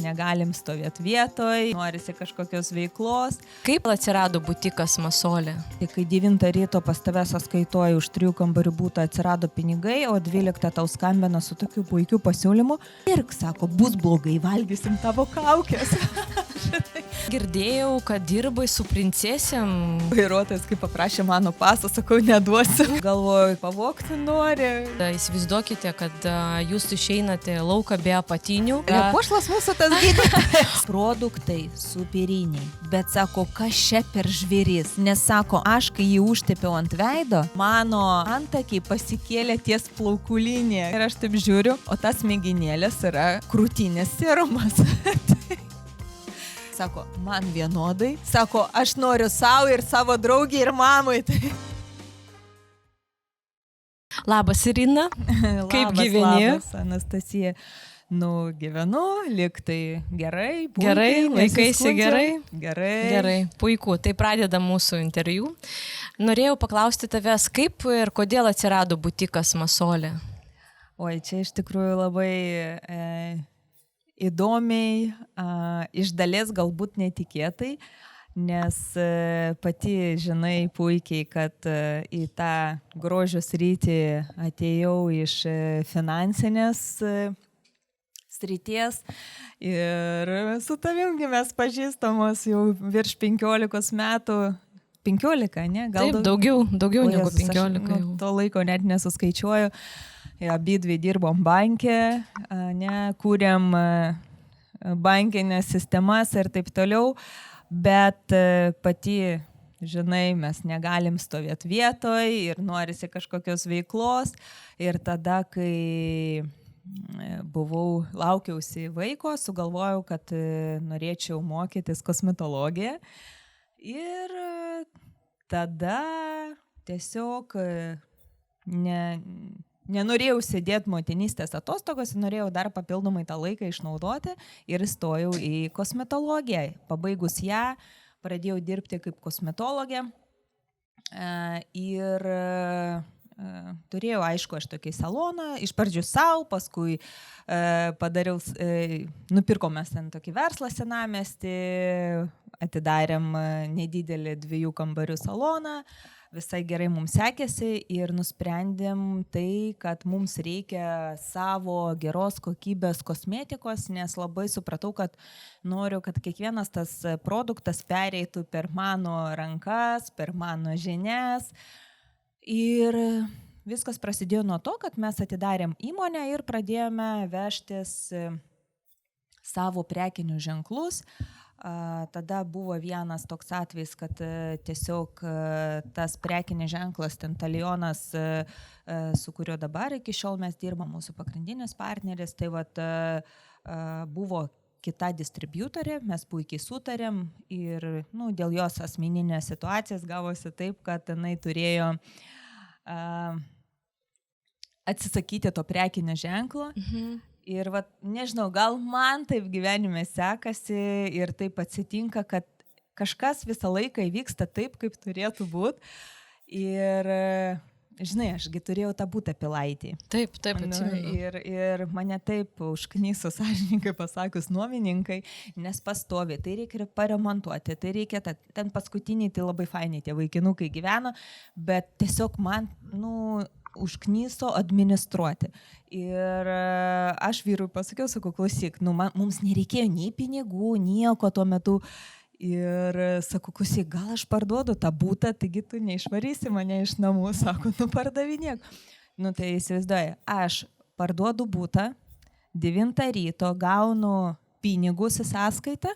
negalim stovėti vietoj, norisi kažkokios veiklos. Kaip atsirado butikas Masolė? Tai kai 9 ryto pas tave sąskaitoji už 3 kambarių būtą atsirado pinigai, o 12 tau skambina su tokiu puikiu pasiūlymu. Pirk, sako, bus blogai, valgysim tavo kaukės. Girdėjau, kad dirbai su princesėm. Vairuotojas, kai paprašė mano paso, sakau, neduosiu. Galvoju, pavogti nori. Įsivaizduokite, kad jūs išeinate lauką be apatinių. Pošlas mūsų tas gydytojas. Produktai superiniai. Bet sako, kas čia per žvėris? Nes sako, aš kai jį užtepiau ant veido, mano antakiai pasikėlė ties plaukų liniją. Ir aš taip žiūriu, o tas mėginėlės yra krūtinės serumas. Sako, man vienodai. Sako, aš noriu savo ir savo draugiai ir mamai. Labas, Irina. Kaip gyveni? Labas, Anastasija. Gyvenu, liktai gerai. Puikiai, gerai, laikaisi gerai? Gerai. Puiku. Tai pradeda mūsų interviu. Norėjau paklausti tavęs, kaip ir kodėl atsirado butikas Masolė? Oi, čia iš tikrųjų labai įdomiai, iš dalies galbūt netikėtai, nes pati žinai puikiai, kad į tą grožio sritį atėjau iš finansinės srities ir su tavimgi mes pažįstamos jau virš 15 metų. 15, ne? Gal taip, daugiau negu 15. Aš, to laiko net nesuskaičiuoju. Abidvi dirbom banke, kūrėm bankinės sistemas ir taip toliau, bet pati, žinai, mes negalim stovėti vietoj ir norisi kažkokios veiklos. Ir tada, kai laukiausi vaiko, sugalvojau, kad norėčiau mokytis kosmetologiją. Ir tada tiesiog nenorėjau sėdėti motinystės atostogos, norėjau dar papildomai tą laiką išnaudoti ir įstojau į kosmetologiją. Pabaigus ją, pradėjau dirbti kaip kosmetologė ir turėjau, aišku, aš tokį saloną, iš pradžių savo, paskui padariau, nupirkomės ten tokį verslą senamiestį, atidarėm nedidelį 2 kambarių saloną. Visai gerai mums sekėsi ir nusprendėm tai, kad mums reikia savo geros kokybės kosmetikos, nes labai supratau, kad noriu, kad kiekvienas tas produktas pereitų per mano rankas, per mano žinias. Ir viskas prasidėjo nuo to, kad mes atidarėm įmonę ir pradėjome vežtis savo prekinius ženklus. Tada buvo vienas toks atvejis, kad tiesiog tas prekinis ženklas, ten Talionas, su kuriuo dabar iki šiol mes dirbam, mūsų pagrindinis partneris, tai buvo kita distributorė, mes puikiai sutarėm ir dėl jos asmeninės situacijos gavosi taip, kad jinai turėjo atsisakyti to prekinio ženklo. Ir nežinau, gal man taip gyvenime sekasi ir taip atsitinka, kad kažkas visą laiką įvyksta taip, kaip turėtų būti. Ir, žinai, ašgi turėjau tą butą Pilaitį. Taip, atsimenu. Ir mane taip užkniso, sąžininkai pasakius, nuomininkai, nes pastovi, tai reikia paremontuoti, tai reikia, ten paskutiniai, tai labai fainiai tie vaikinukai gyveno, bet tiesiog man, užknyso administruoti. Ir aš vyrui pasakiau, sakau, klausyk, mums nereikėjo nei pinigų, nieko tuo metu. Ir sakau, klausyk, gal aš parduodu tą butą, taigi tu neišvarysi mane iš namų, sako, pardavinėk. Tai įsivaizduoju, aš parduodu butą, 9 ryto gaunu pinigus į sąskaitą,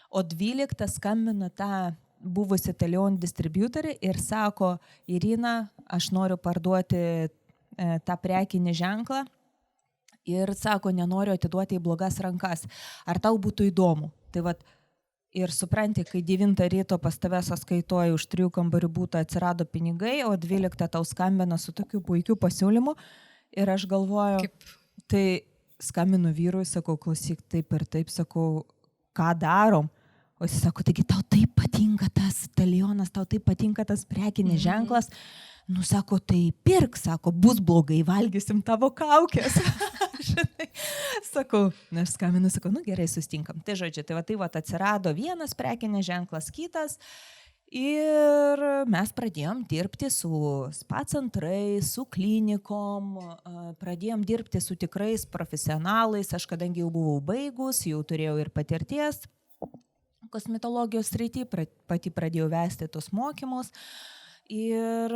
o 12 skambinu tą buvusi Talion distributorį ir sako, Irina, aš noriu parduoti tą prekinį ženklą ir sako, nenoriu atiduoti į blogas rankas. Ar tau būtų įdomu? Tai ir supranti, kai 9 ryto pas tave sąskaitoji už 3 kambarių būtą atsirado pinigai, o 12 tau skambina su tokiu puikiu pasiūlymu ir aš galvoju, tai skambinu vyrui, sakau, klausyk, taip ir taip, sakau, ką darom? O jis sako, taigi tau taip patinka tas Talionas, tau taip patinka tas prekinis ženklas. Sako, tai pirk, sako, bus blogai, valgysim tavo kaukės. sakau, aš skambinu, sakau, nu gerai, sustinkam. Tai žodžiu, tai atsirado vienas prekinis ženklas, kitas. Ir mes pradėjom dirbti su spa centrais, su klinikom, pradėjom dirbti su tikrais profesionalais. Aš kadangi jau buvau baigus, jau turėjau ir patirties kosmetologijos srity, pati pradėjau vesti tos mokymus. Ir,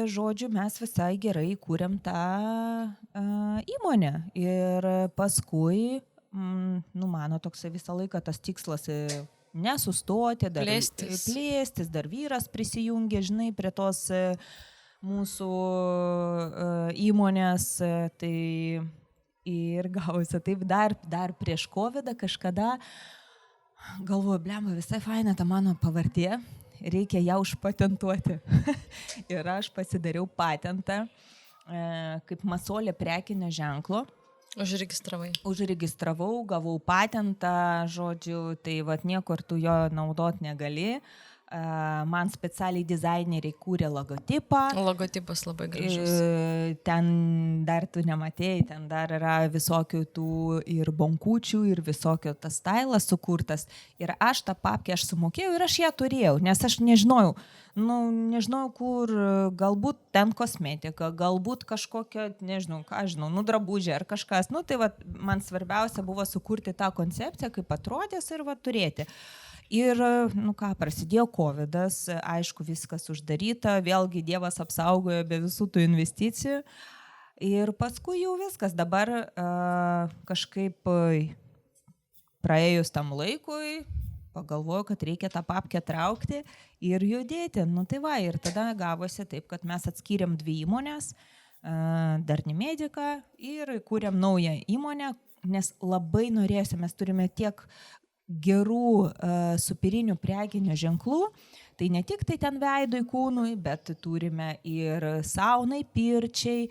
žodžiu, mes visai gerai kūrėm tą įmonę. Ir paskui, mano toksai visą laiką tas tikslas nesustoti, dar plėstis, dar vyras prisijungė, žinai, prie tos mūsų įmonės, tai ir gausi. Taip dar prieš COVID kažkada galvoju, blemba, visai faina ta mano pavardė, reikia ją užpatentuoti. Ir aš pasidariau patentą kaip Masolė prekinio ženklo. Užregistravau, gavau patentą, žodžiu, tai niekur tu jo naudot negali. Man specialiai dizaineriai kūrė logotipą. Logotipas labai gražus. Ten dar tu nematėjai, ten dar yra visokių tų ir bonkučių, ir visokio tas stailas sukurtas. Ir aš tą papkę aš sumokėjau ir aš ją turėjau, nes aš nežinojau, kur, galbūt ten kosmetika, galbūt kažkokia, nežinau, drabužė ar kažkas. Tai man svarbiausia buvo sukurti tą koncepciją, kaip atrodės ir turėti. Ir, prasidėjo COVID'as, aišku, viskas uždaryta, vėlgi Dievas apsaugojo be visų tų investicijų. Ir paskui jau viskas, dabar kažkaip praėjus tam laikui, pagalvojau, kad reikia tą papkę traukti ir judėti. Ir tada gavosi taip, kad mes atskyrėm 2 įmonės, Darni Medica, ir kūrėm naują įmonę, nes labai norėsim, mes turime tiek gerų superinių prekinių ženklų, tai ne tik tai ten veidui kūnui, bet turime ir saunai, pirčiai,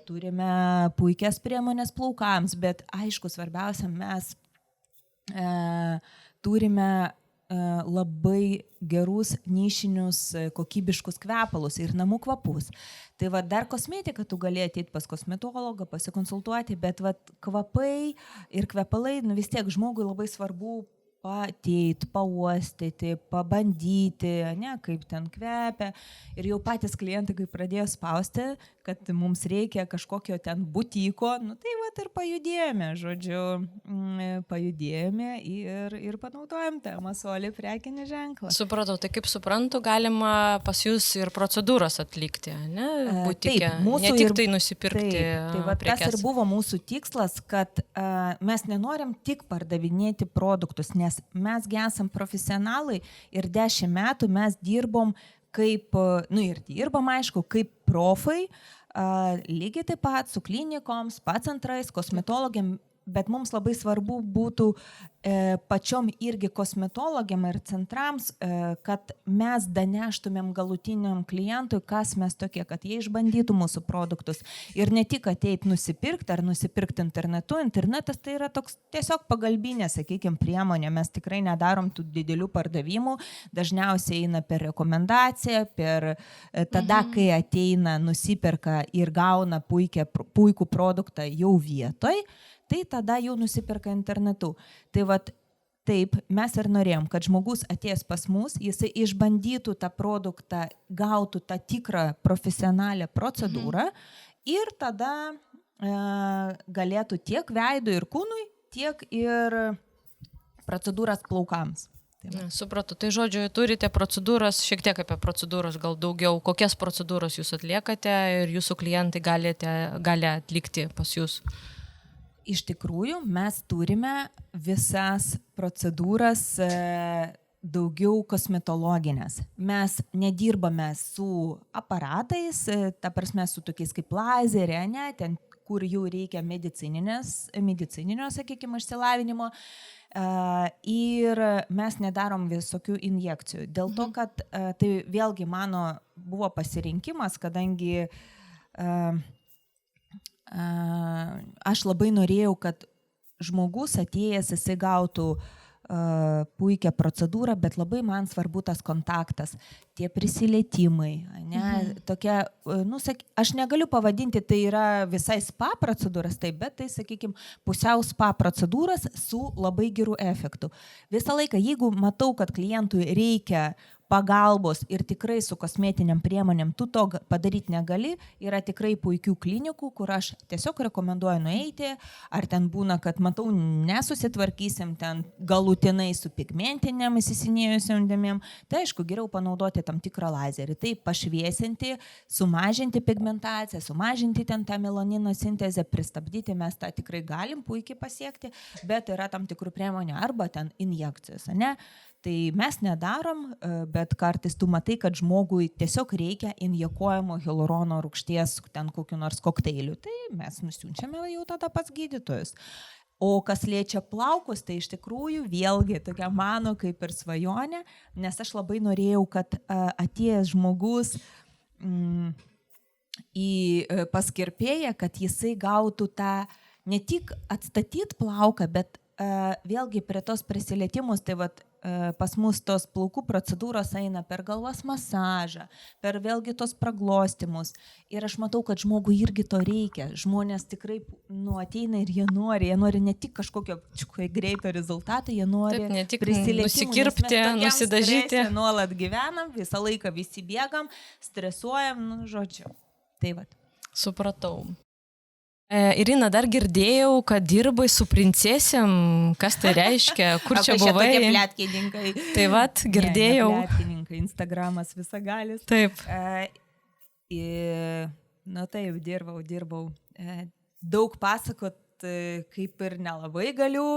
turime puikias priemonės plaukams, bet aišku, svarbiausia, mes turime labai gerus nišinius kokybiškus kvepalus ir namų kvapus. Tai dar kosmetika tu gali ateiti pas kosmetologą, pasikonsultuoti, bet kvapai ir kvepalai, vis tiek žmogui labai svarbu ateit, pauostyti, pabandyti, kaip ten kvepia. Ir jau patys klientai, kai pradėjo spausti, kad mums reikia kažkokio ten butiko, ir pajudėjome, ir panaudojom tą Masolė prekinį ženklą. Supratau, tai kaip suprantu, galima pas jūs ir procedūras atlikti, ne? Butike, ne tik tai nusipirkti prekes. Tas ir buvo mūsų tikslas, kad mes nenorim tik pardavinėti produktus, nes mes esam profesionalai ir 10 metų mes dirbom kaip, ir dirbam, aišku, kaip profai, lygiai taip pat su klinikom, spa centrais, kosmetologiam, bet mums labai svarbu būtų pačiom irgi kosmetologiam ir centrams, kad mes daneštumėm galutiniam klientui, kas mes tokie, kad jie išbandytų mūsų produktus. Ir ne tik ateit nusipirkti ar nusipirkti internetu. Internetas tai yra toks tiesiog pagalbinė, sakykime, priemonė. Mes tikrai nedarom tų didelių pardavimų. Dažniausiai eina per rekomendaciją, per tada, kai ateina, nusipirka ir gauna puikų produktą jau vietoj, tai tada jau nusipirka internetu. Tai taip mes ir norėjom, kad žmogus atėjęs pas mus, jisai išbandytų tą produktą, gautų tą tikrą profesionalią procedūrą ir tada galėtų tiek veidui ir kūnui, tiek ir procedūras plaukams. Supratau, tai žodžiu, turite procedūras, šiek tiek apie procedūras, gal daugiau, kokias procedūras jūs atliekate ir jūsų klientai gali atlikti pas jūs? Iš tikrųjų, mes turime visas procedūras daugiau kosmetologinės. Mes nedirbame su aparatais, ta prasme su tokiais kaip lazerė, ten, kur jau reikia medicininio, sakykime, išsilavinimo. Ir mes nedarom visokių injekcijų. Dėl to, kad tai vėlgi mano buvo pasirinkimas, kadangi aš labai norėjau, kad žmogus atėjęs, jisai gautų puikią procedūrą, bet labai man svarbu tas kontaktas, tie prisilietimai, ne, tokia, aš negaliu pavadinti, tai yra visai spa procedūras, taip, bet tai, sakykime, pusiau spa procedūras su labai geru efektu. Visą laiką, jeigu matau, kad klientui reikia pagalbos ir tikrai su kosmetiniam priemonėm tu to padaryti negali, yra tikrai puikių klinikų, kur aš tiesiog rekomenduoju nueiti, ar ten būna, kad matau, nesusitvarkysim ten galutinai su pigmentiniam įsisinėjusiam dėmėm, tai aišku, geriau panaudoti tam tikrą lazerį, tai pašviesinti, sumažinti pigmentaciją, sumažinti ten tą melanino sintezę, pristabdyti, mes tą tikrai galim puikiai pasiekti, bet yra tam tikrų priemonių arba ten injekcijos, ne? Tai mes nedarom, bet kartais tu matai, kad žmogui tiesiog reikia injekuojamo hialurono rūgšties ten kokiu nors kokteiliu. Tai mes nusiunčiame jau tada pats gydytojus. O kas liečia plaukus, tai iš tikrųjų vėlgi tokia mano kaip ir svajonė, nes aš labai norėjau, kad atėjęs žmogus pas kirpėją, kad jisai gautų tą ne tik atstatyti plauką, bet vėlgi prie tos prisilietimus, tai vat pas mus tos plaukų procedūros eina per galvos masažą, per vėlgi tos praglostimus. Ir aš matau, kad žmogui irgi to reikia. Žmonės tikrai ateina ir jie nori ne tik kažkokio greito rezultato, jie nori nusikirpti, nusidažyti. Nuolat gyvenam, visą laiką visi bėgam, stresuojam, žodžiu. Tai vat. Supratau. Irina, dar girdėjau, kad dirbai su princesėm, kas tai reiškia, kur čia buvai? Tokie plėtkininkai. Tai vat, girdėjau. Ne plėtkininkai, Instagramas visagalis. Taip. Taip, dirbau. Daug pasakot kaip ir nelabai galiu,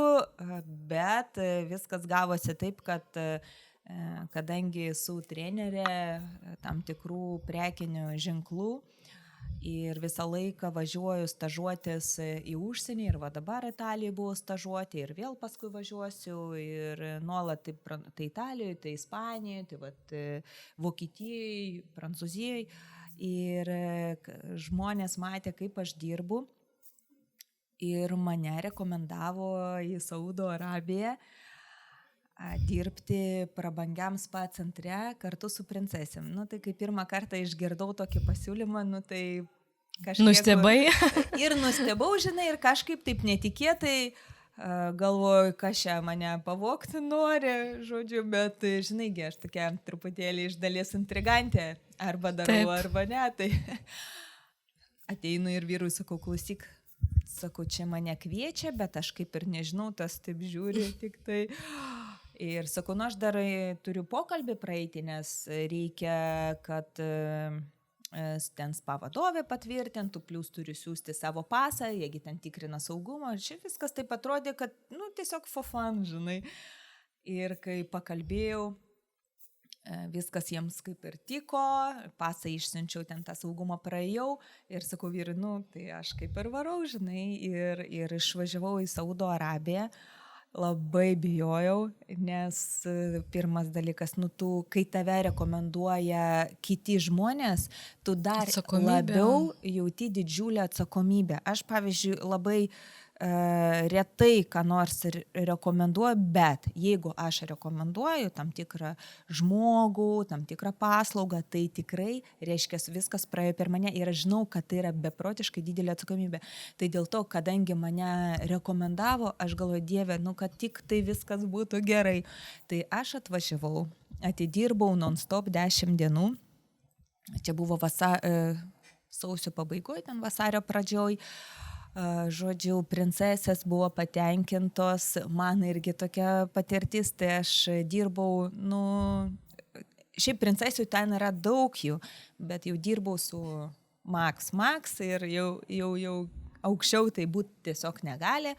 bet viskas gavosi taip, kad kadangi esu trenerė tam tikrų prekinių ženklų, ir visą laiką važiuoju stažuotis į užsienį ir va dabar Italijoje buvo stažuoti ir vėl paskui važiuosiu ir nuolat tai Italijoje, tai Ispanijoje, tai vat, Vokietijoje, Prancūzijoje ir žmonės matė, kaip aš dirbu ir mane rekomendavo į Saudo Arabiją dirbti prabangiam spa centre kartu su princesėm. Tai kai pirmą kartą išgirdau tokį pasiūlymą, tai kažkaip... Nustebai? Ir nustebau, žinai, ir kažkaip taip netikėtai galvoju, kas čia mane pavogti nori, žodžiu, bet, žinai, aš tokia truputėlį iš dalies intrigantė, arba darau, taip, arba ne, tai ateinu ir vyrui sakau, klausyk, sakau, čia mane kviečia, bet aš kaip ir nežinau, tas taip žiūri tik tai... Ir sakau, aš dar turiu pokalbį praeiti, nes reikia, kad ten spa vadovė patvirtintų, plus turiu siūsti savo pasą, jeigu ten tikrina saugumą. Čia viskas taip atrodė, kad, tiesiog for fun, žinai. Ir kai pakalbėjau, viskas jiems kaip ir tiko, pasą išsiunčiau, ten tą saugumą praėjau ir sakau, vyrai, tai aš kaip ir varau, žinai, ir išvažiavau į Saudo Arabiją. Labai bijojau, nes pirmas dalykas, kai tave rekomenduoja kiti žmonės, tu dar labiau jauti didžiulę atsakomybę. Aš, pavyzdžiui, labai retai ką nors rekomenduoju, bet jeigu aš rekomenduoju tam tikrą žmogų, tam tikrą paslaugą, tai tikrai, reiškia, viskas praėjo per mane ir aš žinau, kad tai yra beprotiškai didelė atsakomybė. Tai dėl to, kadangi mane rekomendavo, aš galvoju, Dieve, kad tik tai viskas būtų gerai. Tai aš atvažiavau, atidirbau non-stop 10 dienų. Čia buvo sausio pabaigoje, ten vasario pradžioj. Žodžiu, princesės buvo patenkintos, man irgi tokia patirtis, tai aš dirbau, šiaip princesių ten yra daug jų, bet jau dirbau su Max ir jau aukščiau tai būti tiesiog negali.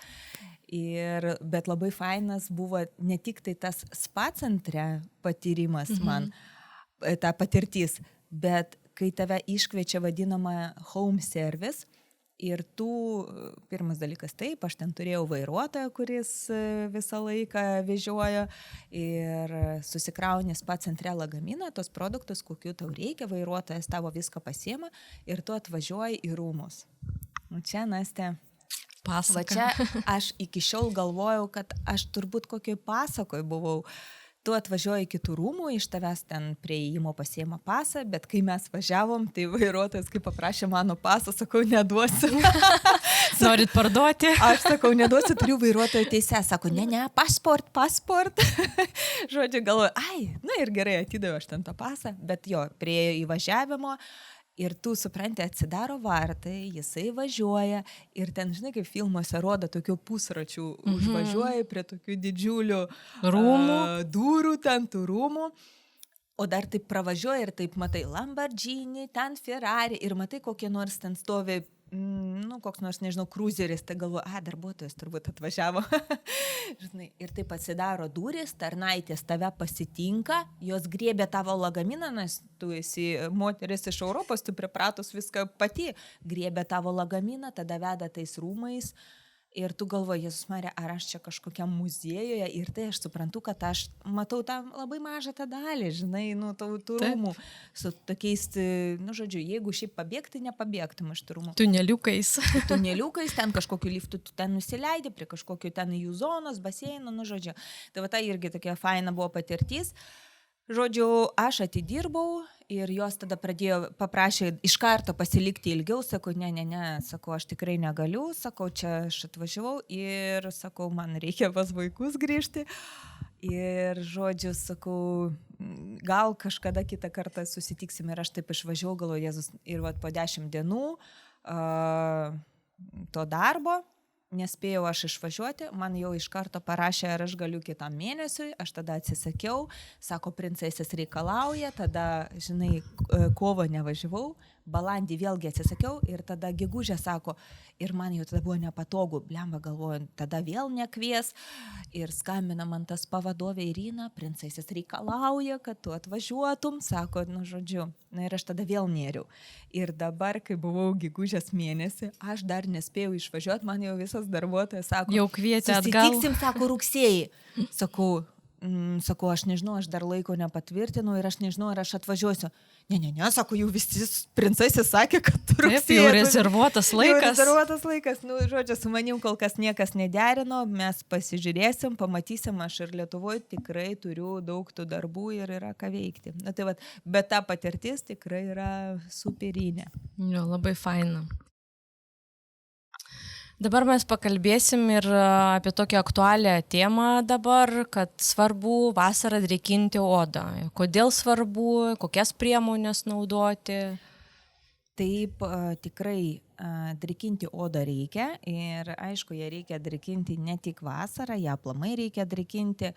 Bet labai fainas buvo ne tik tai tas spa centre patyrimas man, ta patirtis, bet kai tave iškviečia vadinama home service, ir pirmas dalykas taip, aš ten turėjau vairuotoją, kuris visą laiką vežiojo ir susikrauni spa centre lagaminą, tos produktus, kokių tau reikia, vairuotojas tavo viską pasiema ir tu atvažiuoji į rūmus. Čia, Nastė, pasaka. Va čia aš iki šiol galvojau, kad aš turbūt kokioj pasakoj buvau. Tu atvažiuoji kitų rūmų, iš tavęs ten prie įėjimo pasiema pasą, bet kai mes važiavom, tai vairuotojas, kai paprašė mano pasą, sakau, neduosiu. Norit parduoti? Aš sakau, neduosiu, turiu vairuotojo teisę. Sako, ne, pasport. Žodžiu, galvoju, nu ir gerai, atidaviau aš ten tą pasą, bet jo, prie įvažiavimo. Ir tu supranti, atsidaro vartai, jisai važiuoja ir ten, žinai, kaip filmuose rodo, tokių pusračių užvažiuoja prie tokių didžiulių rūmų, durų, ten tų rūmų. O dar taip pravažiuoja ir taip matai Lamborghini, ten Ferrari ir matai kokie nors ten stovi, koks nors, nežinau, cruiseris, tai galvoju, darbuotojas turbūt atvažiavo. Žinai, ir taip atsidaro durys, tarnaitės tave pasitinka, jos griebė tavo lagaminą, nes tu esi moteris iš Europos, tu pripratus viską pati, griebė tavo lagaminą, tada veda tais rūmais. Ir tu galvoji, Jėzus Marija, ar aš čia kažkokiam muziejuje ir tai aš suprantu, kad aš matau tą labai mažą tą dalį, žinai, tų rūmų su tokiais, žodžiu, jeigu šiaip pabėgti, nepabėgtum iš tų rūmų. Tuneliukais, ten kažkokiu liftu tu ten nusileidi, prie kažkokiu ten jų zonos, baseino, žodžiu. Tai va tai irgi tokia faina buvo patirtis. Žodžiu, aš atidirbau ir jos tada paprašė iš karto pasilikti ilgiau, sakau, ne, sakau, aš tikrai negaliu, sakau, čia aš atvažiavau ir sakau, man reikia pas vaikus grįžti. Ir žodžiu, sakau, gal kažkada kitą kartą susitiksim ir aš taip išvažiavau, galvoju, Jėzus, ir vat po 10 dienų to darbo. Nespėjau aš išvažiuoti, man jau iš karto parašė, ar aš galiu kitam mėnesiui, aš tada atsisakiau, sako, princesės reikalauja, tada, žinai, kovo nevažiavau, balandį vėlgi atsisakiau ir tada gegužę sako, ir man jau tada buvo nepatogu, blemba galvoju, tada vėl nekvies ir skambina man tas pavadovė Irina, princesės reikalauja, kad tu atvažiuotum, sako, žodžiu, ir aš tada vėl nėriau. Ir dabar, kai buvau gegužės mėnesį, aš dar nespėjau išvažiuoti, man jau visas darbuotojas sako, jau kvietė atgal. Susitiksim, sako, rugsėjį. Sakau, aš nežinau, aš dar laiko nepatvirtinu ir aš nežinau, ar aš atvažiuosiu. Ne, sako, jau visi princesės sakė, kad rugsėjį. Taip, jau rezervuotas laikas. Jau rezervuotas laikas. Žodžiu, su manim kol kas niekas nederino, mes pasižiūrėsim, pamatysim, aš ir Lietuvoje tikrai turiu daug tų darbų ir yra ką veikti. Tai vat, bet ta patirtis tikrai yra superinė. Jo, labai faina. Dabar mes pakalbėsim ir apie tokią aktualią temą dabar, kad svarbu vasarą drėkinti odą. Kodėl svarbu, kokias priemonės naudoti? Taip, tikrai drėkinti odą reikia ir aišku, ją reikia drėkinti ne tik vasarą, ją aplamai reikia drėkinti.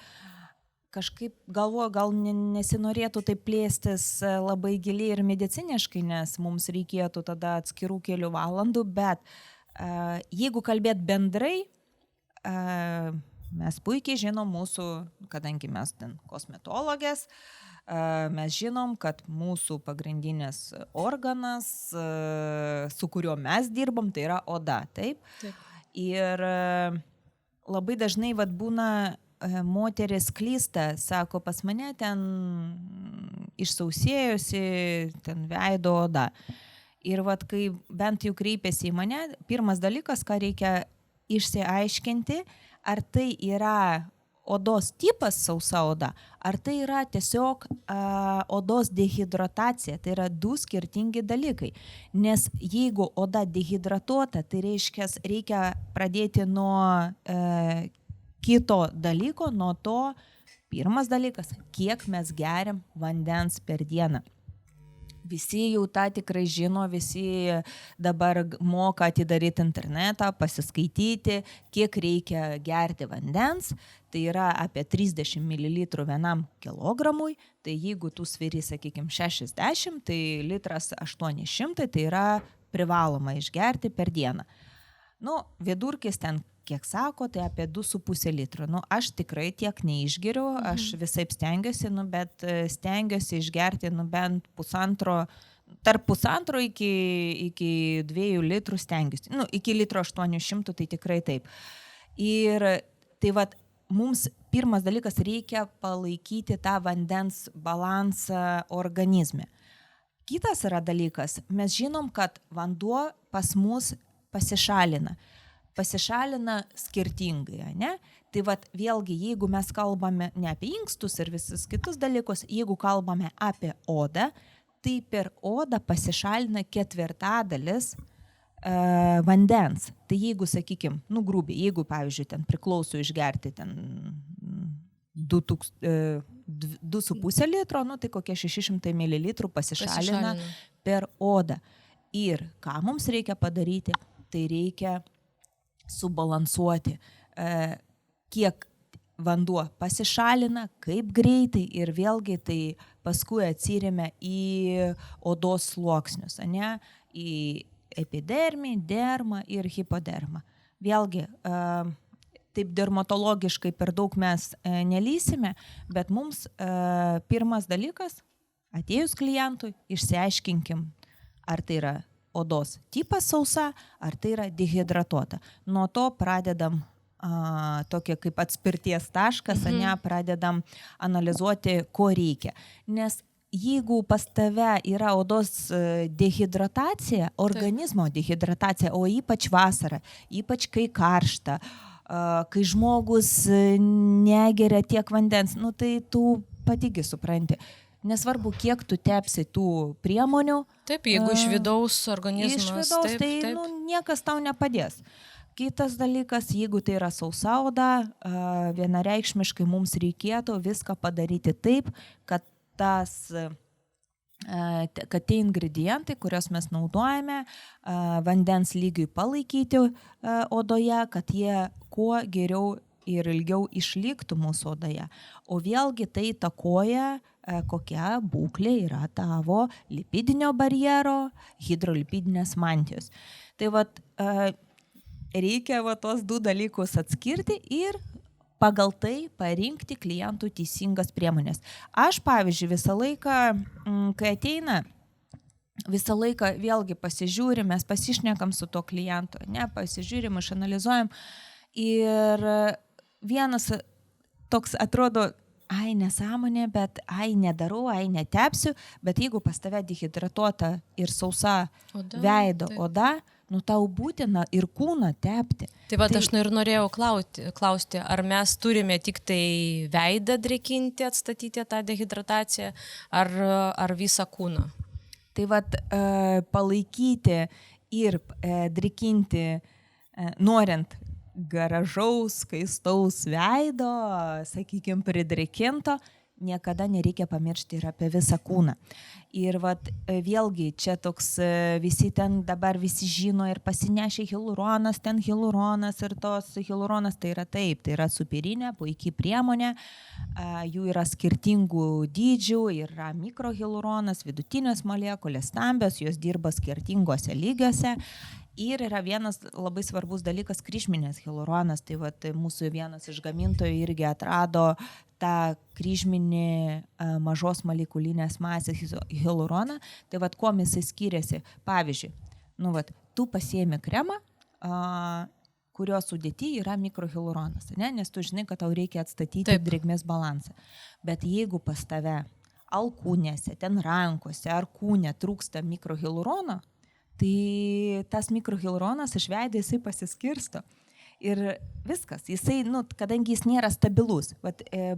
Kažkaip galvoju, gal nesinorėtų taip plėstis labai giliai ir mediciniškai, nes mums reikėtų tada atskirų kelių valandų, bet jeigu kalbėt bendrai, mes puikiai žinom mūsų, kadangi mes ten kosmetologės, mes žinom, kad mūsų pagrindinis organas, su kuriuo mes dirbam, tai yra oda, taip? Ir labai dažnai būna moteris klysta, sako, pas mane ten išsausėjusi ten veido oda. Ir kai bent jau kreipiasi į mane, pirmas dalykas, ką reikia išsiaiškinti, ar tai yra odos tipas sausa oda, ar tai yra tiesiog odos dehidratacija, tai yra du skirtingi dalykai. Nes jeigu oda dehidratuota, tai reikia pradėti nuo kito dalyko, nuo to, pirmas dalykas, kiek mes geriam vandens per dieną. Visi jau tą tikrai žino, visi dabar moka atidaryti internetą, pasiskaityti, kiek reikia gerti vandens. Tai yra apie 30 ml vienam kilogramui. Tai jeigu tu sveri, sakykime, 60, tai litras 800, tai yra privaloma išgerti per dieną. Vidurkis ten, kiek sako, tai apie 2,5 litro. Aš tikrai tiek neišgeriu, aš visaip stengiuosi, bet stengiuosi išgerti bent tarp pusantro iki 2 litrų stengiuosi. Iki litro 800, tai tikrai taip. Ir tai mums pirmas dalykas reikia palaikyti tą vandens balansą organizme. Kitas yra dalykas, mes žinom, kad vanduo pas mus pasišalina. pasišalina skirtingai, ne? Tai vat vėlgi, jeigu mes kalbame ne apie inkstus ir visus kitus dalykus, jeigu kalbame apie odą, tai per odą pasišalina 1/4 vandens. Tai jeigu, sakykime, grubiai, jeigu, pavyzdžiui, ten priklauso išgerti ten 2,5 litro, tai kokie 600 ml pasišalina per odą. Ir ką mums reikia padaryti, tai reikia subalansuoti, kiek vanduo pasišalina, kaip greitai ir vėlgi tai paskui atsiremia į odos sluoksnius, ne? Į epidermį, dermą ir hipodermą. Vėlgi, taip dermatologiškai per daug mes nelysime, bet mums pirmas dalykas, atėjus klientui, išsiaiškinkim, ar tai yra odos tipas sausa, ar tai yra dehidratuota. Nuo to pradedam tokia kaip atspirties taškas, ne, pradedam analizuoti, ko reikia. Nes jeigu pas tave yra odos dehidratacija, organizmo dehidratacija, o ypač vasarą, ypač kai karšta, kai žmogus negeria tiek vandens, tai tu patigi supranti. Nesvarbu, kiek tu tepsi tų priemonių. Taip, jeigu iš vidaus organizmas. Iš vidaus, tai niekas tau nepadės. Kitas dalykas, jeigu tai yra sausa oda, vienareikšmiškai mums reikėtų viską padaryti taip, kad tie ingredientai, kuriuos mes naudojame, vandens lygiui palaikyti odoje, kad jie kuo geriau ir ilgiau išliktų mūsų odoje. O vėlgi tai įtakoja, kokia būklė yra tavo lipidinio barjero, hidrolipidinės mantijos. Tai reikia tos du dalykus atskirti ir pagal tai parinkti klientų teisingas priemonės. Aš, pavyzdžiui, visą laiką, kai ateina, visą laiką vėlgi pasižiūrim, mes pasišnekam su to klientu, ne, pasižiūrim, išanalizuojam ir vienas toks atrodo, nesąmonė, bet nedarau, netepsiu, bet jeigu pas tave dehidratuota ir sausa veido oda, tau būtina ir kūną tepti. Tai aš ir norėjau klausti, ar mes turime tik tai veidą drėkinti, atstatyti tą dehidrataciją, ar visą kūną? Tai palaikyti ir drėkinti, norint gražaus, skaistaus veido, sakykime, pridrėkinto, niekada nereikia pamiršti ir apie visą kūną. Ir vėlgi čia toks visi ten dabar visi žino ir pasinešė hialuronas, ten hialuronas ir tos hialuronas tai yra taip, tai yra superinė, puikiai priemonė, jų yra skirtingų dydžių, yra mikrohialuronas, vidutinės molekulės, stambios, jos dirba skirtingose lygiuose. Ir yra vienas labai svarbus dalykas kryžminės hialuronas, tai mūsų vienas iš gamintojų irgi atrado tą kryžminį mažos molekulinės masės hialuroną, tai kuom jisai skiriasi. Pavyzdžiui, tu pasiėmi kremą, kurio sudėty yra mikrohialuronas, ne? Nes tu žinai, kad tau reikia atstatyti drėgmės balansą. Bet jeigu pas tave alkūnėse, ten rankose ar kūne trūksta mikrohialurono, tai tas mikrohialuronas iš veido jisai pasiskirsto. Ir viskas, jisai, kadangi jis nėra stabilus,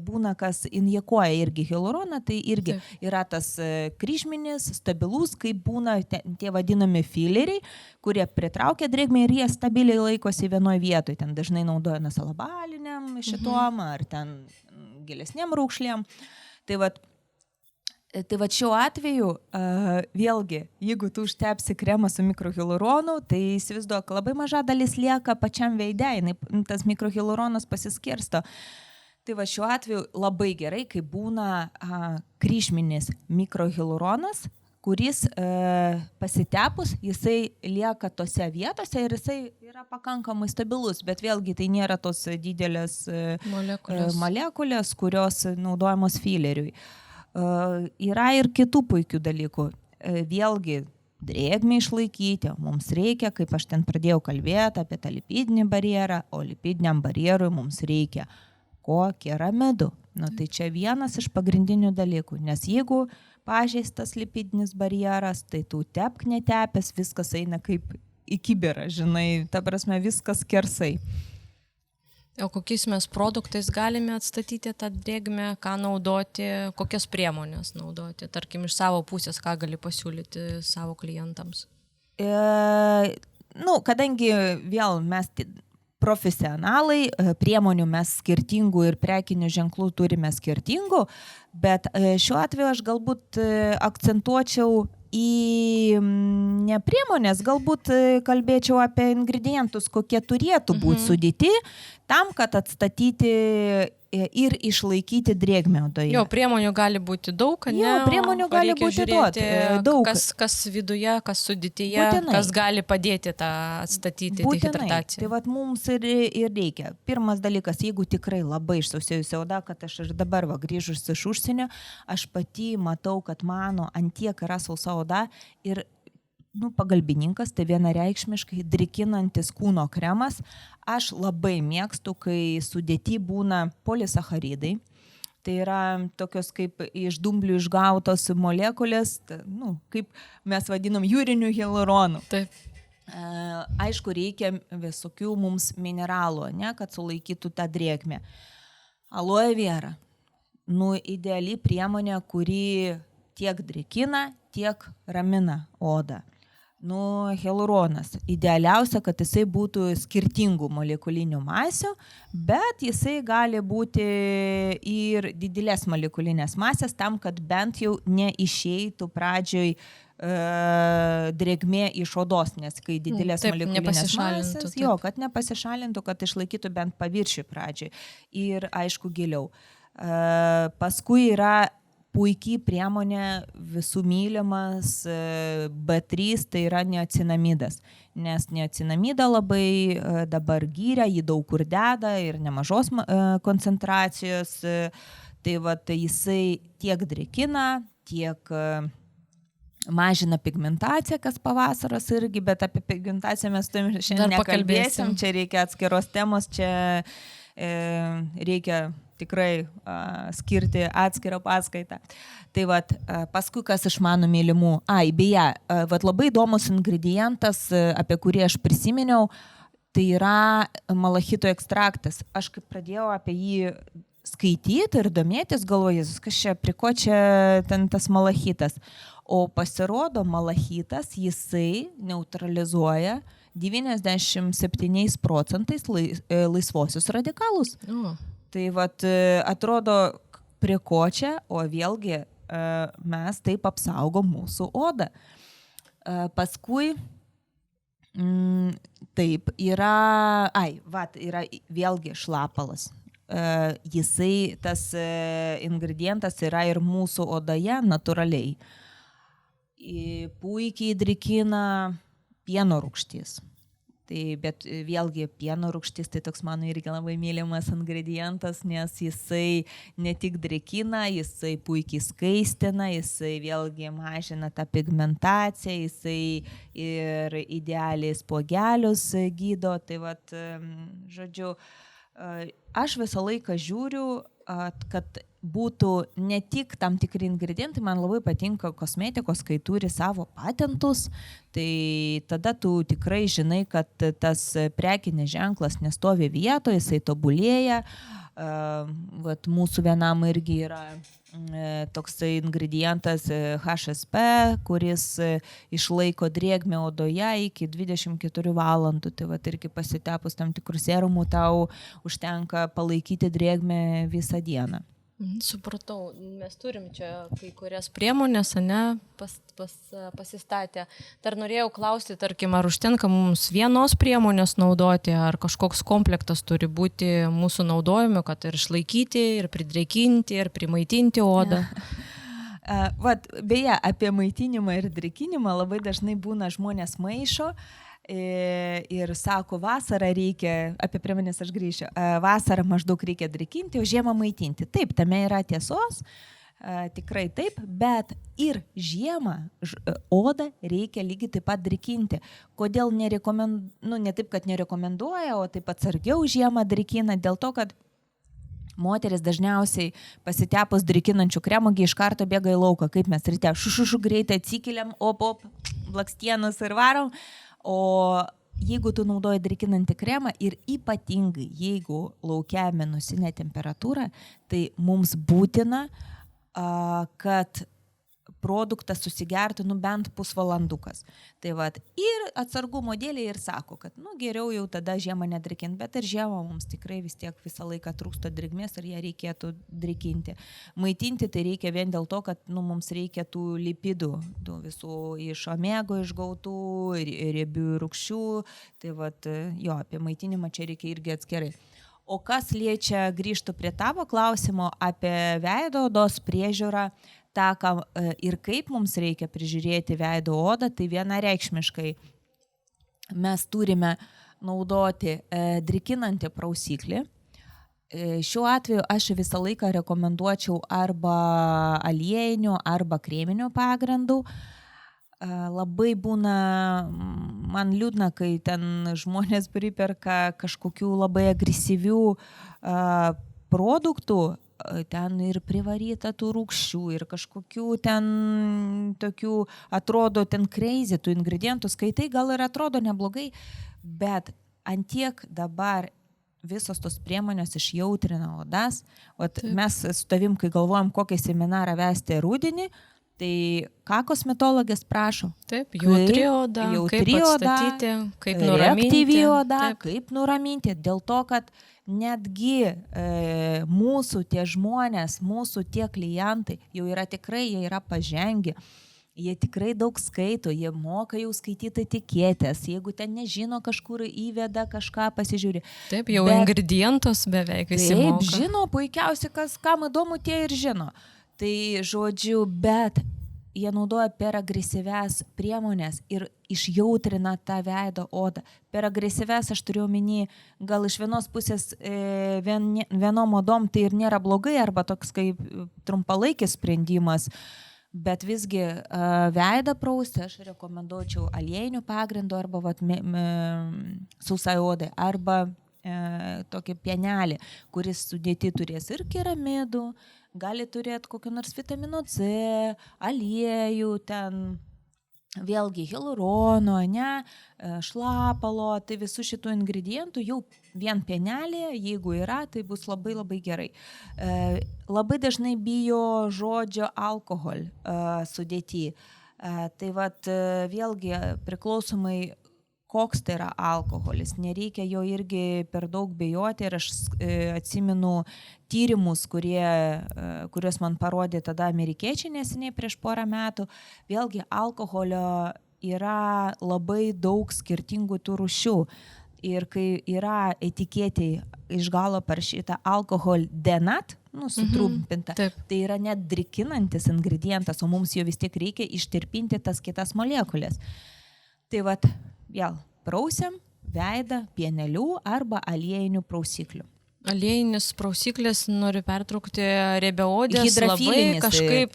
būna, kas injekuoja irgi hialuroną, tai irgi yra tas kryžminis, stabilus, kaip būna tie vadinami fileriai, kurie pritraukia drėgmę ir jie stabiliai laikosi vienoje vietoje. Ten dažnai naudoja nasalabaliniam šitom ar ten gilesniam raukšlėm. Tai šiuo atveju, vėlgi, jeigu tu užtepsi kremą su mikrohialuronu, tai įsivaizduok, labai maža dalis lieka pačiam veide, tas mikrohialuronas pasiskirsto. Tai šiuo atveju labai gerai, kai būna kryžminis mikrohialuronas, kuris pasitepus, jisai lieka tose vietose ir jisai yra pakankamai stabilus, bet vėlgi tai nėra tos didelės molekulės, kurios naudojamos fileriui. Yra ir kitų puikių dalykų. Vėlgi, drėgmę išlaikyti, mums reikia, kaip aš ten pradėjau kalbėti apie tą lipidinį barjerą, o lipidiniam barjerui mums reikia keramidų. Tai čia vienas iš pagrindinių dalykų, nes jeigu pažeistas lipidinis barjeras, tai tu tepk netepęs, viskas eina kaip į kibirą, žinai, ta prasme viskas skersai. O kokiais mes produktais galime atstatyti tą drėgmę, ką naudoti, kokias priemonės naudoti, tarkim, iš savo pusės, ką gali pasiūlyti savo klientams? Kadangi vėl mes profesionalai, priemonių mes skirtingų ir prekinių ženklų turime skirtingų, bet šiuo atveju aš galbūt akcentuočiau į ne priemonės, galbūt kalbėčiau apie ingredientus, kokie turėtų būti sudėti tam, kad atstatyti ir išlaikyti drėgmę odoje. Jo, priemonių gali būti daug, ne? Jo, priemonių gali būti daug. Kas viduje, kas sudėtyje, būtinai. Kas gali padėti tą atstatyti dehidrataciją. Tai vat mums ir reikia. Pirmas dalykas, jeigu tikrai labai išsausėjusi oda, kad aš ir dabar grįžus iš užsienio, aš pati matau, kad mano antiek yra sausa oda ir pagalbininkas, tai vienareikšmiškai drėkinantis kūno kremas. Aš labai mėgstu, kai sudėty būna polisacharidai. Tai yra tokios kaip iš dumblių išgautos molekulės, kaip mes vadinam jūrinių hialuronų. Taip. Aišku, reikia visokių mums mineralų, kad sulaikytų tą drėgmę. Aloe vera. Ideali priemonė, kuri tiek drėkina, tiek ramina odą. Hialuronas. Idealiausia, kad jisai būtų skirtingų molekulinių masių, bet jisai gali būti ir didelės molekulinės masės tam, kad bent jau neišeitų pradžioj drėgmė iš odos, nes kai didelės molekulinės masės, kad nepasišalintų, kad išlaikytų bent paviršių pradžioj ir aišku giliau. Paskui yra puikiai priemonė visų mylimas B3, tai yra niacinamidas, nes niacinamidą labai dabar gyrė, jį daug kur deda ir nemažos koncentracijos, tai jisai tiek drėkina, tiek mažina pigmentaciją, kas pavasaros irgi, bet apie pigmentaciją mes šiandien nekalbėsim, čia reikia atskiros temos, čia reikia tikrai skirti atskirą paskaitą. Tai paskui kas iš mano mylimų. Beje, labai įdomus ingredientas, apie kurį aš prisiminiau, tai yra malachito ekstraktas. Aš kaip pradėjau apie jį skaityti ir domėtis, galvoju, kas čia, prie ko čia ten tas malachitas. O pasirodo, malachitas jisai neutralizuoja 97% laisvosius radikalus. Tai atrodo, prie ko čia, o vėlgi mes taip apsaugom mūsų odą. Paskui taip yra, yra vėlgi šlapalas. Jisai, tas ingredientas yra ir mūsų odoje natūraliai. Puikiai drėkina pieno rūgštis. Bet vėlgi pieno rūgštis tai toks mano irgi labai mylimas ingredientas, nes jisai ne tik drėkina, jisai puikiai skaistina, jisai vėlgi mažina tą pigmentaciją, jisai ir idealiai spuogelius gydo. Tai žodžiu, aš visą laiką žiūriu, kad būtų ne tik tam tikri ingredientai, man labai patinka kosmetikos, kai turi savo patentus, tai tada tu tikrai žinai, kad tas prekinis ženklas nestovi vietoje, jisai tobulėja. Mūsų vienam irgi yra toksai ingredientas HSP, kuris išlaiko drėgmę odoje iki 24 valandų. Tai irgi pasitepus tam tikrų serumų tau užtenka palaikyti drėgmę visą dieną. Supratau, mes turim čia kai kurias priemonės, pasistatę. Dar norėjau klausti, tarkim, ar užtenka mums vienos priemonės naudoti, ar kažkoks komplektas turi būti mūsų naudojimo, kad ir išlaikyti, ir pridrėkinti, ir primaitinti odą. Beje, apie maitinimą ir drėkinimą labai dažnai būna žmonės maišo. Ir sako, vasarą reikia, apie priemonės aš grįšiu, vasarą maždaug reikia drėkinti, o žiemą maitinti. Taip, tame yra tiesos, tikrai taip, bet ir žiemą odą reikia lygiai taip pat drėkinti. Kodėl ne taip, kad nerekomenduoja, o taip atsargiau žiemą drėkina, dėl to, kad moteris dažniausiai pasitepus drėkinančių kremų iš karto bėga į lauką, kaip mes ryte greitai atsikeliam, blakstienos ir varom. O jeigu tu naudoji drėkinantį kremą ir ypatingai jeigu laukia minusinė temperatūra, tai mums būtina, kad produktas susigertų bent pusvalandukas. Tai vat, ir atsargumo dėlė ir sako, kad geriau jau tada žiemą nedrėkinti, bet ir žiemą mums tikrai vis tiek visą laiką trūksta drėgmės ir ją reikėtų drėkinti. Maitinti tai reikia vien dėl to, kad mums reikia tų lipidų, tų visų iš omego išgautų, riebių rūgščių. Tai vat, jo, apie maitinimą čia reikia irgi atskirai. O kas liečia, grįžtų prie tavo klausimo apie veido odos priežiūrą, ir kaip mums reikia prižiūrėti veido odą, tai vienareikšmiškai mes turime naudoti drėkinantį prausiklį. Šiuo atveju aš visą laiką rekomenduočiau arba aliejinių, arba kreminių pagrindų. Labai būna, man liūdna, kai ten žmonės priperka kažkokių labai agresyvių produktų, ten ir privaryta tų rūgščių ir kažkokių ten tokių, atrodo, ten crazy tų ingredientų, skaitai gal ir atrodo neblogai, bet antiek dabar visos tos priemonės išjautrina odas. Mes su tavim, kai galvojam, kokią seminarą vesti rudenį, tai ką kosmetologės prašo? Taip, jautri oda, kaip atstatyti, kaip nuraminti. Reaktyvi oda, kaip nuraminti, dėl to, kad netgi mūsų tie žmonės, mūsų tie klientai jau yra tikrai, jie yra pažengę, jie tikrai daug skaito, jie moka jau skaityti etiketės, jeigu ten nežino, kažkur įveda kažką, pasižiūri. Taip, jau ingredientus beveik visi moka. Taip, žino, puikiausiai, kam įdomu, tie ir žino. Tai žodžiu, bet jie naudoja per agresyvias priemonės ir išjautrina tą veido odą. Per agresyvias aš turiu omeny, gal iš vienos pusės vienom odom tai ir nėra blogai, arba toks kaip trumpalaikis sprendimas, bet visgi veidą prausti aš rekomenduočiau aliejinių pagrindų arba sausai odai, arba tokį pienelį, kuris sudėti turės ir keramidų, gali turėti kokį nors vitamino C, aliejų, ten vėlgi hialurono, šlapalo, tai visų šitų ingredientų jau vien pienelė, jeigu yra, tai bus labai labai gerai. Labai dažnai bijo žodžio alkohol sudėti. Tai vat vėlgi priklausomai koks tai yra alkoholis. Nereikia jo irgi per daug bijoti ir aš atsimenu tyrimus, kuriuos man parodė tada amerikiečiai neseniai prieš porą metų. Vėlgi alkoholio yra labai daug skirtingų tų rūšių. Ir kai yra etiketėj iš galo parašyta alkohol denat, sutrumpinta, tai yra net drėkinantis ingredientas, o mums jo vis tiek reikia ištirpinti tas kitas molekulės. Tai vat, vėl, prausiam veidą pienelių arba aliejinių prausiklių. Aliejinis prausiklis, noriu pertraukti, riebiaodės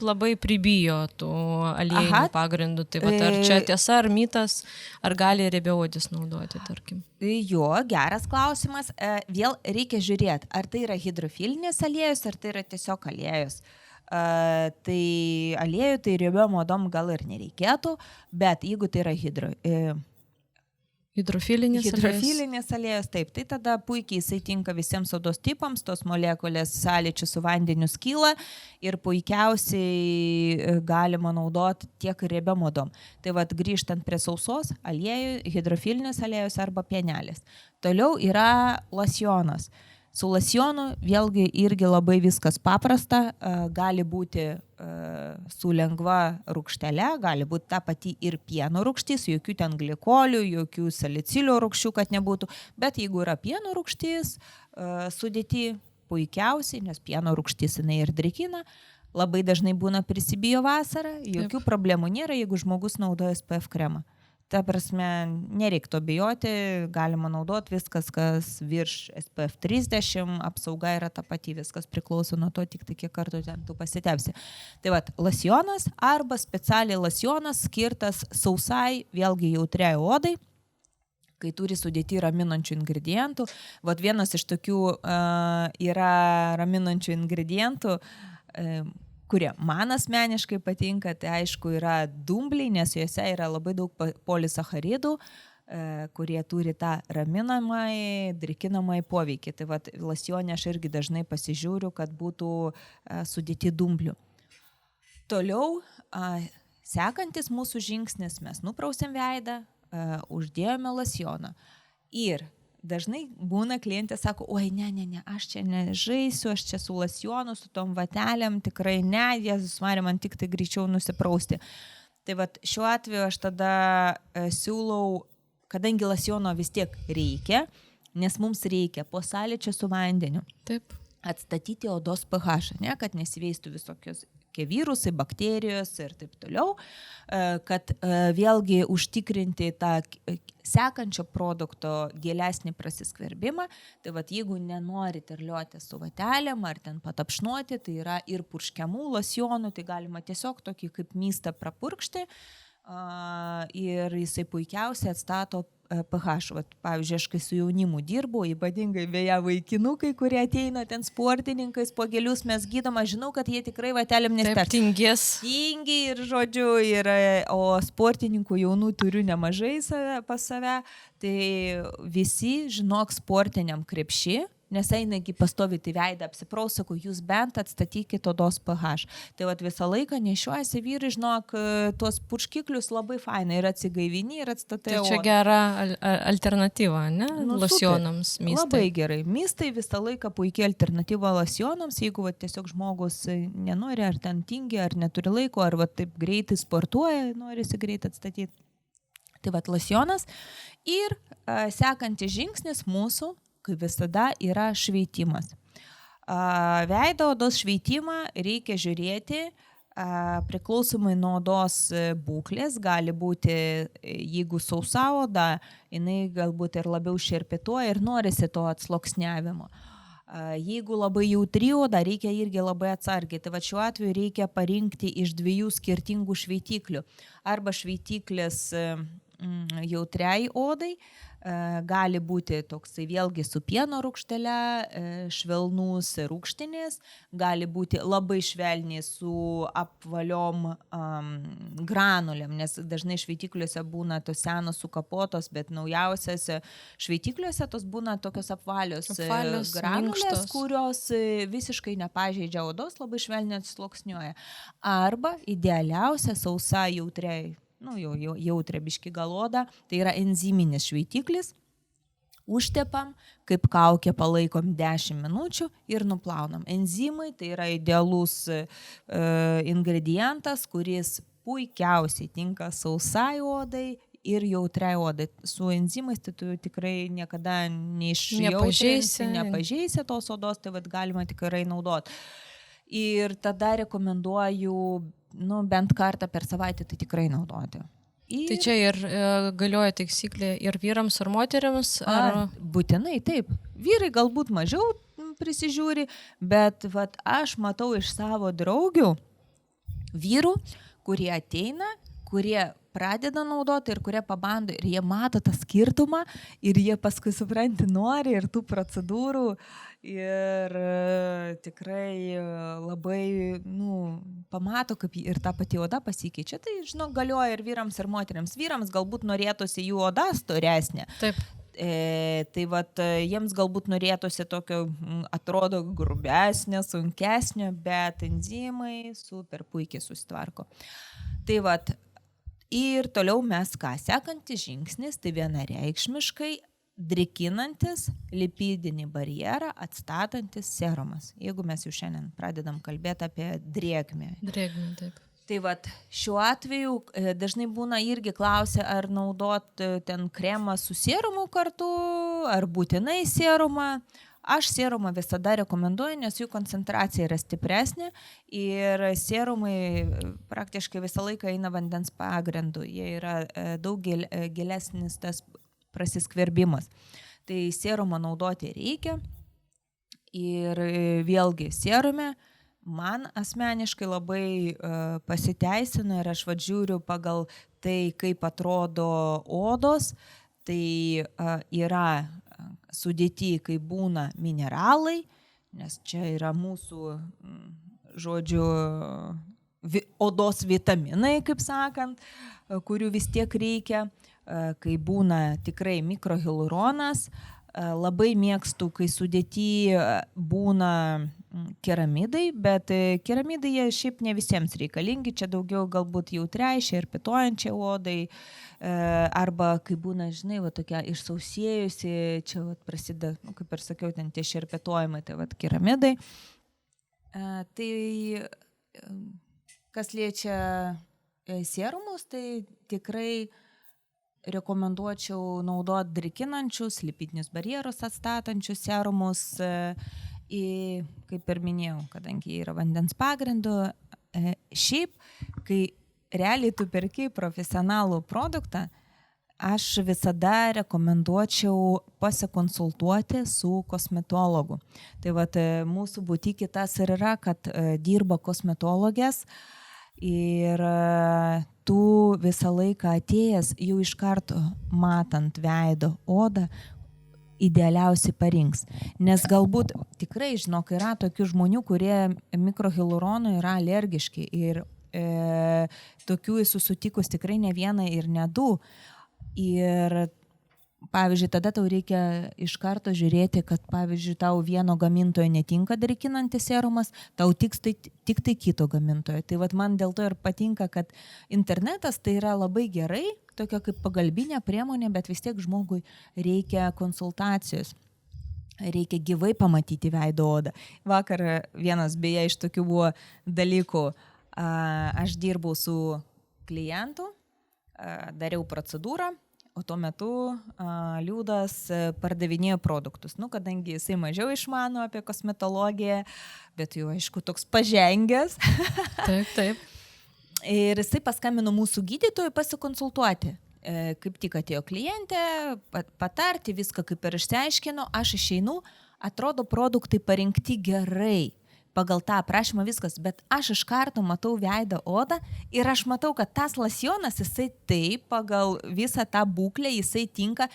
labai pribijo tų aliejinių pagrindų. Tai vat, ar čia tiesa, ar mitas, ar gali riebiaodės naudoti, tarkim? Jo, geras klausimas. Vėl reikia žiūrėti, ar tai yra hidrofilinis aliejus, ar tai yra tiesiog aliejus. Tai aliejų, tai riebiom odom gal ir nereikėtų, bet jeigu tai yra hidrofilinis aliejus, taip, tai tada puikiai jisai tinka visiems odos tipams, tos molekulės sąlyčių su vandeniu skyla ir puikiausiai galima naudoti tiek riebiom odom. Tai vat grįžtant prie sausos, aliejų, hidrofilinis aliejus arba pienelis. Toliau yra losjonas. Su losjonu vėlgi irgi labai viskas paprasta, gali būti su lengva rūgštele, gali būti ta pati ir pieno rūgštis, jokių ten glikolių, jokių salicilio rūgščių, kad nebūtų, bet jeigu yra pieno rūgštis, sudėti puikiausiai, nes pieno rūgštis jinai ir drėkina, labai dažnai būna prisibijo vasarą, jokių problemų nėra, jeigu žmogus naudoja SPF kremą. Ta prasme, nereiktų bijoti, galima naudoti viskas, kas virš SPF 30, apsauga yra ta pati, viskas priklauso nuo to, tik tai kiek kartų ten tu pasitepsi. Tai vat, losjonas arba specialiai losjonas skirtas sausai, vėlgi jautriai odai, kai turi sudėti raminančių ingredientų. Vat vienas iš tokių yra raminančių ingredientų, kurie man asmeniškai patinka, tai aišku yra dumbliai, nes juose yra labai daug polisacharidų, kurie turi tą raminamąjį, drikinamąjį poveikį. Tai vat losjone aš irgi dažnai pasižiūriu, kad būtų sudėti dumblių. Toliau, sekantis mūsų žingsnis, mes nuprausėm veidą, uždėjome losjoną. Ir dažnai būna klientė sako, oi, ne, aš čia nežaisiu, aš čia su losjonu, su tom vatelėm, tikrai ne, Jėzus Marija, man tik tai greičiau nusiprausti. Tai vat šiuo atveju aš tada siūlau, kadangi losjono vis tiek reikia, nes mums reikia po sąlyčio su vandeniu. Taip. Atstatyti odos pH, ne, kad nesiveistų visokios virusai, bakterijos ir taip toliau, kad vėlgi užtikrinti tą sekančio produkto gilesnį prasiskverbimą. Tai vat jeigu nenori terliuoti su vatelėm ar ten patapšnuoti, tai yra ir purškiamų losjonų, tai galima tiesiog tokį kaip mystą prapurkšti ir jisai puikiausiai atstato pH. Vat, pavyzdžiui, aš kai su jaunimu dirbu, ypatingai beje vaikinukai, kurie ateina ten sportininkais, po gelius mes gydom, aš žinau, kad jie tikrai vatelėm nespės. Tingės. Tingi ir žodžiu, o sportininkų jaunų turiu nemažai pas save, tai visi, žinok, sportiniam krepšį, nes einagi pastovyti veidą apsipraus, sakau, jūs bent atstatykit odos pH. Tai vat visą laiką nešiuojasi vyrai, žinok, tuos purškiklius labai fainai ir atsigaivini ir atstatai. Tai čia gera alternatyva, ne? Losjonams mistai. Labai gerai. Mistai visą laiką puikiai alternatyva losjonams, jeigu vat tiesiog žmogus nenori, ar ten tingi, ar neturi laiko, ar vat taip greitai sportuoja, norisi greitai atstatyti. Tai vat losjonas. Ir sekantis žingsnis mūsų, kaip visada, yra šveitimas. Veido odos šveitimą reikia žiūrėti priklausomai nuo odos būklės. Gali būti, jeigu sausa oda, jinai galbūt ir labiau šerpituoja ir norisi to atsloksniavimo. Jeigu labai jautri oda, reikia irgi labai atsargiai. Tai va šiuo atveju reikia parinkti iš 2 skirtingų šveitiklių. Arba šveitiklis jautriai odai, gali būti toksai vėlgi su pieno rūgštele, švelnus rūgštinis, gali būti labai švelniai su apvaliom granulėm, nes dažnai šveitikliuose būna tos senos sukapotos, bet naujausiose šveitikliuose tos būna tokios apvalios granulės, minkštos, kurios visiškai nepažeidžia odos, labai švelniai atsluoksniuoja. Arba idealiausia sausa jautriai, jautrė biški galoda, tai yra enziminis šveitiklis, užtepam, kaip kaukė palaikom 10 minučių ir nuplaunam. Enzimai tai yra idealus ingredientas, kuris puikiausiai tinka sausai odai ir jautriai odai. Su enzimais tai tu tikrai niekada nepažeisi tos odos, tai vat galima tikrai naudoti. Ir tada rekomenduoju bent kartą per savaitę tai tikrai naudoti. Tai čia ir galioja taisyklė ir vyrams, ir moteriams? Būtinai, taip. Vyrai galbūt mažiau prisižiūri, bet vat, aš matau iš savo draugių vyrų, kurie ateina, kurie pradeda naudoti ir kurie pabando ir jie mato tą skirtumą ir jie paskui supranti nori ir tų procedūrų ir tikrai labai pamato, kaip ir ta pati oda pasikeičia. Tai, žinok, galioja ir vyrams, ir moteriams. Vyrams galbūt norėtųsi jų oda storesnė. Taip. Tai vat, jiems galbūt norėtųsi tokio, atrodo, grubesnio, sunkesnio, bet enzimai super puikiai susitvarko. Tai vat, ir toliau mes sekantis žingsnis, tai vienareikšmiškai drikinantis lipidinį barjerą atstatantis serumas. Jeigu mes jau šiandien pradedam kalbėti apie drėgmę. Drėgmę, taip. Tai vat, šiuo atveju dažnai būna irgi klausia, ar naudot ten kremą su serumu kartu, ar būtinai serumą. Aš serumą visada rekomenduoju, nes jų koncentracija yra stipresnė ir serumai praktiškai visą laiką eina vandens pagrindu. Jie yra daug gilesnis tas prasiskverbimas. Tai serumą naudoti reikia ir vėlgi serume man asmeniškai labai pasiteisino ir aš žiūriu pagal tai, kaip atrodo odos, tai yra sudėti, kai būna mineralai, nes čia yra mūsų, žodžiu, odos vitaminai, kaip sakant, kurių vis tiek reikia. kai būna tikrai mikrohialuronas, labai mėgstu, kai sudėty būna keramidai, bet keramidai jie šiaip ne visiems reikalingi, čia daugiau galbūt jautriaišiai ir pitojančiai odai, arba kai būna, žinai, va tokia išsausėjusi, čia va prasideda, kaip ir sakiau, ten tie šerpetojimai, tai va keramidai. Tai kas liečia serumus, tai tikrai rekomenduočiau naudoti drėkinančius, lipidinius barjerus atstatančius serumus. Kaip ir minėjau, kadangi yra vandens pagrindu, šiaip, kai realiai tu perki profesionalų produktą, aš visada rekomenduočiau pasikonsultuoti su kosmetologu. Tai vat mūsų butike tas ir yra, kad dirba kosmetologės ir tu visą laiką atėjęs jau iš karto matant veido odą, idealiausiai parinks. Nes galbūt tikrai, žinok, yra tokių žmonių, kurie mikrohialuronų yra alergiški ir tokių esu sutikus tikrai ne vieną ir ne du. Ir pavyzdžiui, tada tau reikia iš karto žiūrėti, kad pavyzdžiui, tau vieno gamintojo netinka drėkinantis serumas, tau tik tai kito gamintojo. Tai vat man dėl to ir patinka, kad internetas tai yra labai gerai, tokia kaip pagalbinė priemonė, bet vis tiek žmogui reikia konsultacijos. Reikia gyvai pamatyti veido odą. Vakar vienas beje iš tokių buvo dalykų, aš dirbau su klientu, dariau procedūrą, o tuo metu Liudas pardavinėjo produktus. Kadangi jisai mažiau išmano apie kosmetologiją, bet jau aišku toks pažengęs. Taip. Ir jisai paskambino mūsų gydytojui pasikonsultuoti. Kaip tik atėjo klientė, patarti, viską kaip ir išsiaiškino, aš išeinu, atrodo produktai parinkti gerai. Pagal tą aprašymą viskas, bet aš iš karto matau veidą odą ir aš matau, kad tas losjonas, jisai taip, pagal visą tą būklę, jisai tinka,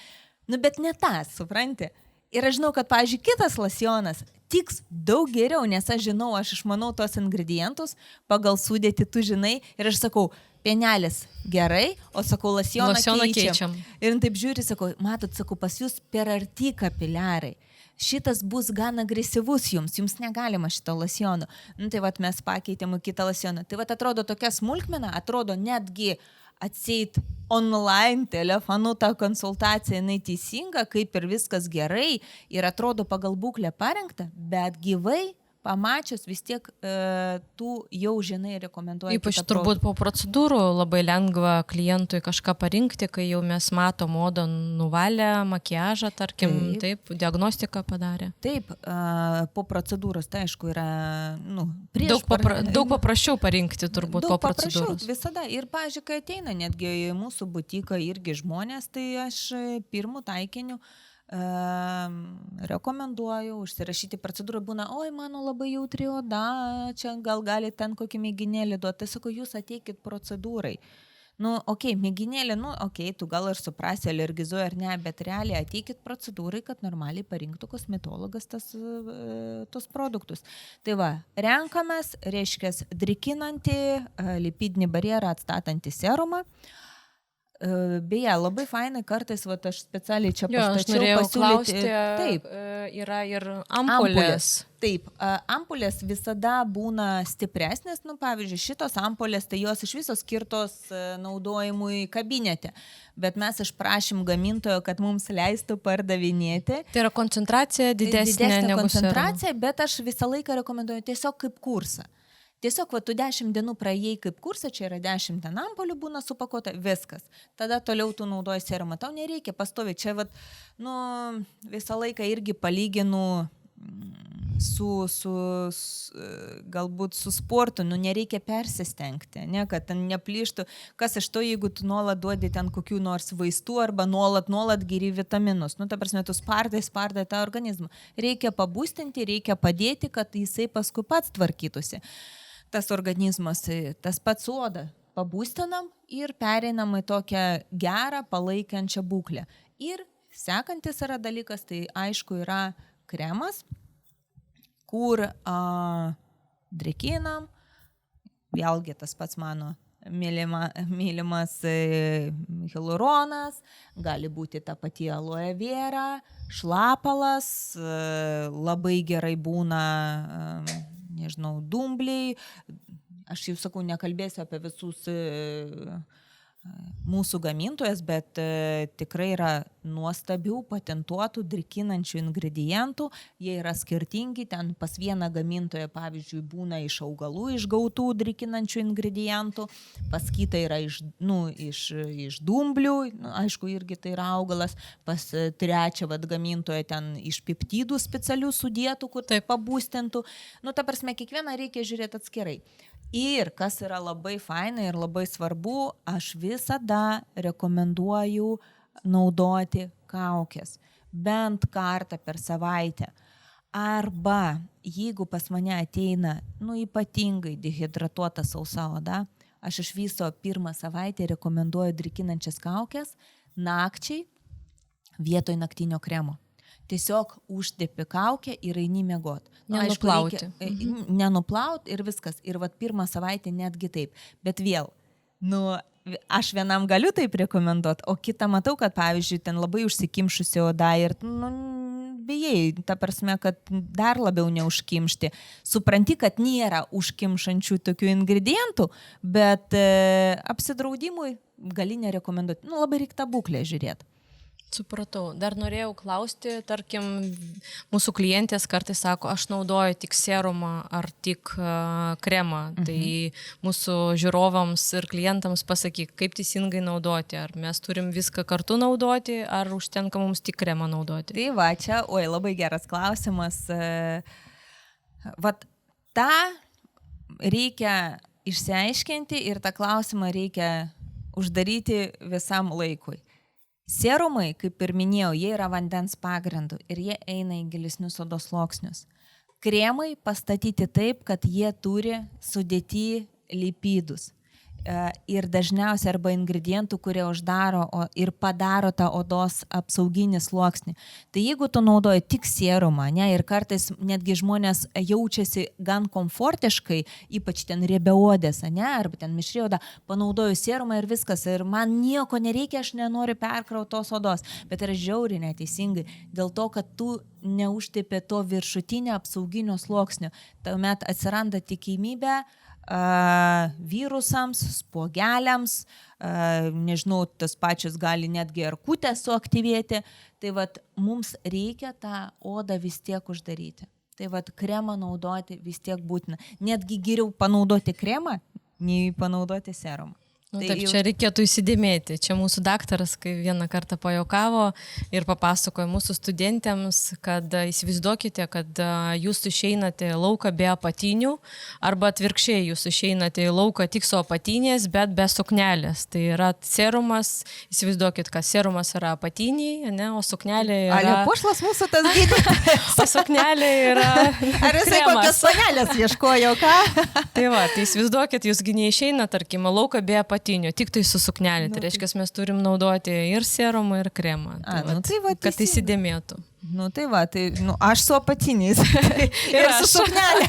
bet ne tas, supranti. Ir aš žinau, kad, pavyzdžiui, kitas losjonas tiks daug geriau, nes aš žinau, aš išmanau tos ingredientus, pagal sudėtį tu žinai ir aš sakau, pienelis gerai, o sakau, losjoną keičiam. Ir taip žiūri, sakau, matot, sakau, pas jūs per arti kapiliarai. Šitas bus gan agresyvus jums negalima šito losjono. Tai vat mes pakeitėm kitą losjoną. Tai vat atrodo tokia smulkmena, atrodo netgi atseit online telefonu tą konsultaciją, jinai teisinga, kaip ir viskas gerai ir atrodo pagal būklę parengta, bet gyvai pamačius vis tiek tu jau žinai rekomenduoji. Ypač turbūt po procedūrų labai lengva klientui kažką parinkti, kai jau mes matom odą nuvalę, makiažą, tarkim, taip diagnostiką padarė. Taip, po procedūros, tai aišku, yra daug paprasčiau parinkti turbūt po procedūros. Paprasčiau visada. Ir, pavyzdžiui, kai ateina netgi į mūsų butiką irgi žmonės, tai aš pirmų taikinių rekomenduoju užsirašyti procedūrą, būna, oi, mano labai jautri oda, čia gal gali ten kokį mėginėlį duoti, tai sako, jūs ateikit procedūrai. Mėginėlį, tu gal ir suprasi, alergizuoja ar ne, bet realiai ateikit procedūrai, kad normaliai parinktų kosmetologas tos produktus. Tai va, renkamės, reiškia, drėkinantį, lipidinį barjerą atstatantį serumą. Beje, labai fainai kartais, aš specialiai čia pastačiau. Aš norėjau klausti, taip, yra ir ampulės. Taip, ampulės visada būna stipresnės, pavyzdžiui, šitos ampulės, tai jos iš viso skirtos naudojimui kabinete, bet mes išprašym gamintojo, kad mums leistų pardavinėti. Tai yra koncentracija didesnė negu koncentracija, bet aš visą laiką rekomenduoju tiesiog kaip kursą. Tiesiog, tu 10 dienų praėjai kaip kursą, čia yra 10 ten ampulių būna supakuota, viskas. Tada toliau tu naudoji serumą, tau nereikia pastovi. Čia visą laiką irgi palyginu galbūt su sportu, nereikia persistengti, kad ten neplyštų. Kas iš to, jeigu tu nuolat duodi ten kokių nors vaistų arba nuolat geri vitaminus. Ta prasme, tu spardai tą organizmą. Reikia pabūstinti, reikia padėti, kad jisai paskui pats tvarkytųsi. Tas organizmas, tas pats oda, pabūstinam ir pereinam į tokią gerą, palaikančią būklę. Ir sekantis yra dalykas, tai aišku yra kremas, kur drėkinam, vėlgi tas pats mano mylimas hialuronas, gali būti ta pati aloe vera, šlapalas, labai gerai būna, nežinau, dumbliai. Aš jau sakau, nekalbėsiu apie visus mūsų gamintojas, bet tikrai yra nuostabių, patentuotų, drėkinančių ingredientų. Jie yra skirtingi. Ten pas vieną gamintoją, pavyzdžiui, būna iš augalų išgautų drėkinančių ingredientų, pas kitą yra iš dumblių, aišku, irgi tai yra augalas, pas trečią gamintoją ten iš peptidų specialių sudėtų, kur tai pabūstintų. Ta prasme, kiekvieną reikia žiūrėti atskirai. Ir kas yra labai faina ir labai svarbu, aš visada rekomenduoju naudoti kaukės bent kartą per savaitę. Arba jeigu pas mane ateina ypatingai dehidratuota sausa oda, aš iš viso pirmą savaitę rekomenduoju drėkinančias kaukės nakčiai vietoj naktinio kremo. Tiesiog užtepi kaukę ir eini miegot. Nenuplauti. Nenuplauti ir viskas. Ir pirmą savaitę netgi taip. Bet vėl, aš vienam galiu taip rekomenduoti, o kitą matau, kad pavyzdžiui, ten labai užsikimšusi oda ir bijai, ta prasme, kad dar labiau neužkimšti. Supranti, kad nėra užkimšančių tokių ingredientų, bet apsidraudimui gali nerekomenduoti. Labai reikia tą būklę žiūrėti. Supratau. Dar norėjau klausti, tarkim, mūsų klientės kartais sako, aš naudoju tik serumą ar tik kremą. Tai mūsų žiūrovams ir klientams pasakyk, kaip teisingai naudoti. Ar mes turim viską kartu naudoti, ar užtenka mums tik kremą naudoti? Tai va, čia, labai geras klausimas. tą reikia išsiaiškinti ir tą klausimą reikia uždaryti visam laikui. Serumai, kaip ir minėjau, jie yra vandens pagrindu ir jie eina į gilesnius odos sluoksnius. Kremai pastatyti taip, kad jie turi sudėti lipidus ir dažniausiai arba ingredientų, kurie uždaro ir padaro tą odos apsauginį sluoksnį. Tai jeigu tu naudoji tik serumą, ir kartais netgi žmonės jaučiasi gan komfortiškai, ypač ten riebiaodės, arba ten mišri oda, panaudoju serumą ir viskas, ir man nieko nereikia, aš nenoriu perkrautos odos, bet yra žiauriai neteisingai, dėl to, kad tu neužtepi to viršutinio apsauginio sluoksnio. Tuomet atsiranda tikimybė virusams, spuogeliams, nežinau, tas pačias gali netgi erkutę suaktyvėti. Tai mums reikia tą odą vis tiek uždaryti. Tai kremą naudoti vis tiek būtina. Netgi geriau panaudoti kremą, nei panaudoti serumą. Taip, čia reikėtų įsidėmėti. Čia mūsų daktaras, kai vieną kartą pajuokavo ir papasakojo mūsų studentėms, kad įsivaizduokite, kad jūs išeinate į lauką be apatinių, arba atvirkščiai jūs išeinate į lauką tik su apatinės, bet be suknelės. Tai yra serumas, įsivaizduokit, kad serumas yra apatiniai, o suknelė yra... Ale pošlas mūsų tas gydytojas. O suknelė yra... Ar jisai kokias panelės ieškojo, ką? Tai įsivaizduokit, jūsgi neišeina, tarkim, lauką be apatinių. Tik tai su suknelė. Tai reiškia, mes turim naudoti ir serumą, ir kremą. Kad įsidėmėtų. Aš su apatiniais. Ir su suknelė.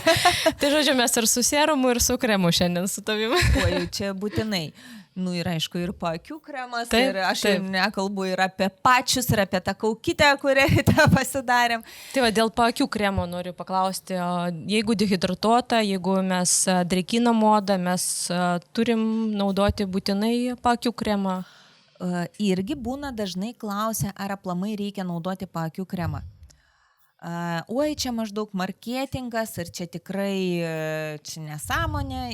Tai žodžiu, mes ir su serumu, ir su kremu šiandien su tavimi. Oi, čia būtinai. Ir aišku, ir paakių kremas, taip, ir aš jau nekalbu ir apie pačius, ir apie tą kaukytę, kurią pasidarėm. Tai dėl paakių kremo noriu paklausti, jeigu dehidratuota, jeigu mes drėkinam odą, mes turim naudoti būtinai paakių kremą? Irgi būna dažnai klausia, ar aplamai reikia naudoti paakių kremą. Oi, čia maždaug marketingas ir čia tikrai čia nesąmonė,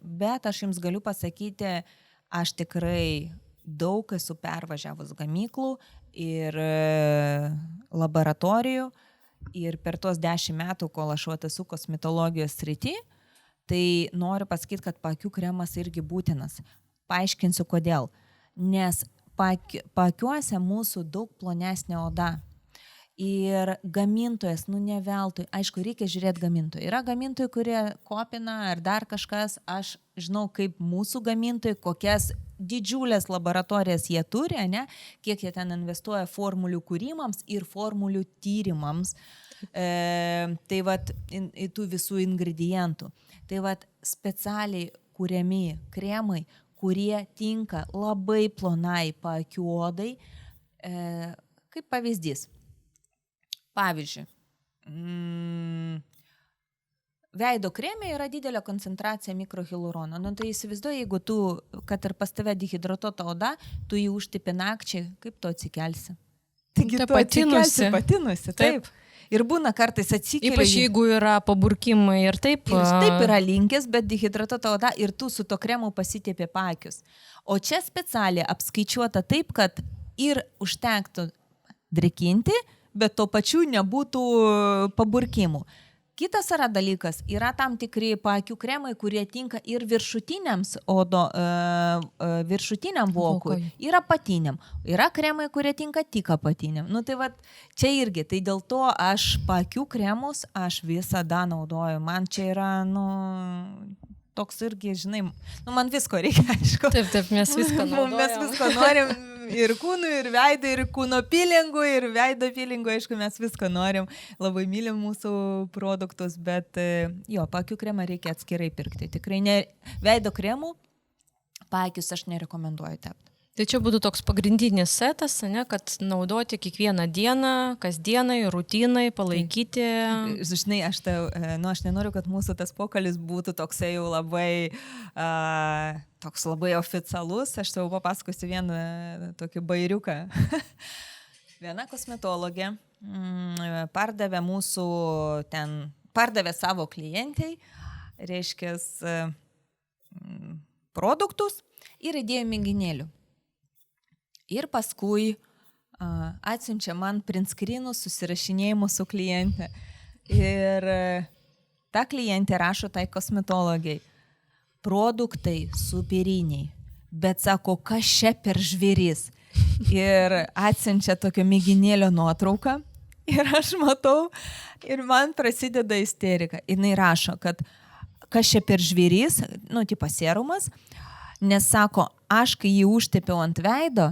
bet aš jums galiu pasakyti, aš tikrai daug esu pervažiavus gamyklų ir laboratorijų ir per tuos 10 metų, kol aš esu kosmetologijos srity, tai noriu pasakyti, kad paakių kremas irgi būtinas. Paaiškinsiu kodėl. Nes paakiuose mūsų daug plonesnė oda. Ir gamintojas, ne veltui, aišku, reikia žiūrėti gamintojų. Yra gamintojai, kurie kopina ar dar kažkas, aš žinau, kaip mūsų gamintojai, kokias didžiulės laboratorijas jie turi, kiek jie ten investuoja formulių kūrimams ir formulių tyrimams, į tų visų ingredientų. Tai specialiai kuriami kremai, kurie tinka labai plonai paakių odai. Kaip pavyzdys. Pavyzdžiui, veido kreme yra didelė koncentracija mikrohialurono. Nu, tai įsivaizduoju, jeigu tu, kad ir pas tave dehidratuota oda, tu jį užtipi nakčiai, kaip tu atsikelsi? Taigi tu patinusi, taip. Ir būna kartais atsikeli. Ypač jeigu yra paburkimai ir taip. Ir taip yra linkęs, bet dehidratuota oda ir tu su to kremu pasitėpi paakius. O čia specialiai apskaičiuota taip, kad ir užtektų drekinti, bet to pačiu nebūtų paburkimų. Kitas yra dalykas, yra tam tikri paakių kremai, kurie tinka ir viršutiniam vokui, ir apatiniam. Yra kremai, kurie tinka tik apatiniam. Nu tai va, čia irgi, tai dėl to aš paakių kremus aš visada naudoju. Man čia yra, toks irgi, žinai, man visko reikia, aišku. Taip, mes visko naudojam. Mes visko norim ir kūnų, ir veido, ir kūno pilingų, ir veido pilingų, aišku, mes visko norim. Labai mylim mūsų produktus, bet jo, paakių kremą reikia atskirai pirkti. Tikrai ne, veido kremų paakius aš nerekomenduoju tepti. Tai čia būtų toks pagrindinis setas, ne, kad naudoti kiekvieną dieną, kasdienai, rutinai, palaikyti. Žinai, aš nenoriu, kad mūsų tas pokalbis būtų toksai jau labai, toks labai oficialus. Aš tau papasakosiu vieną tokį bairiuką. Viena kosmetologė pardavė savo klientai, reiškia, produktus ir įdėjo mėginėlių. Ir paskui atsiunčia man printskrinus susirašinėjimus su kliente. Ir ta klientė rašo tai kosmetologiai. Produktai superiniai. Bet sako, kas čia per žvėris? Ir atsiunčia tokio mėginėlio nuotrauką. Ir aš matau, ir man prasideda isterika. Ir jinai rašo, kad kas čia per žvėris, tipo serumas. Nes sako, aš kai jį užtepiau ant veido,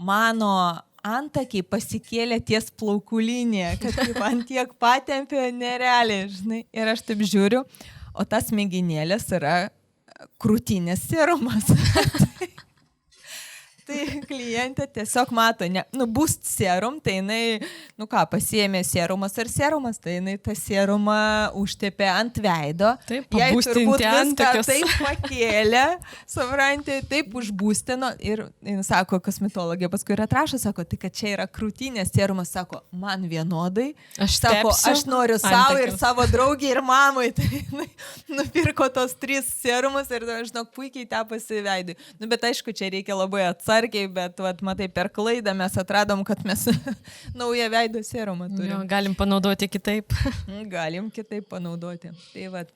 mano antakiai pasikėlė ties plaukų liniją, kad kaip ant tiek patempė nerealiai, žinai. Ir aš taip žiūriu, o tas mėginėlis yra krūtinės serumas. Tai klientė tiesiog mato, boost serum, tai jinai, pasiėmė serumas ar serumas, tai jinai tą serumą užtepė ant veido. Taip, jai turbūt viską taip pakėlė, savrantė, taip užbūstino ir sako, kosmetologė paskui ir atrašo, sako, tai kad čia yra krūtinės serumas, sako, man vienodai. Sako, aš noriu savo ir savo draugį ir mamai. Tai nupirko tos 3 serumus ir, žinok, puikiai tepasi veidui. Bet aišku, čia reikia labai atsargiai. Bet, matai, per klaidą mes atradom, kad mes naują veido serumą turim. Jo, galim panaudoti kitaip. Galim kitaip panaudoti. Tai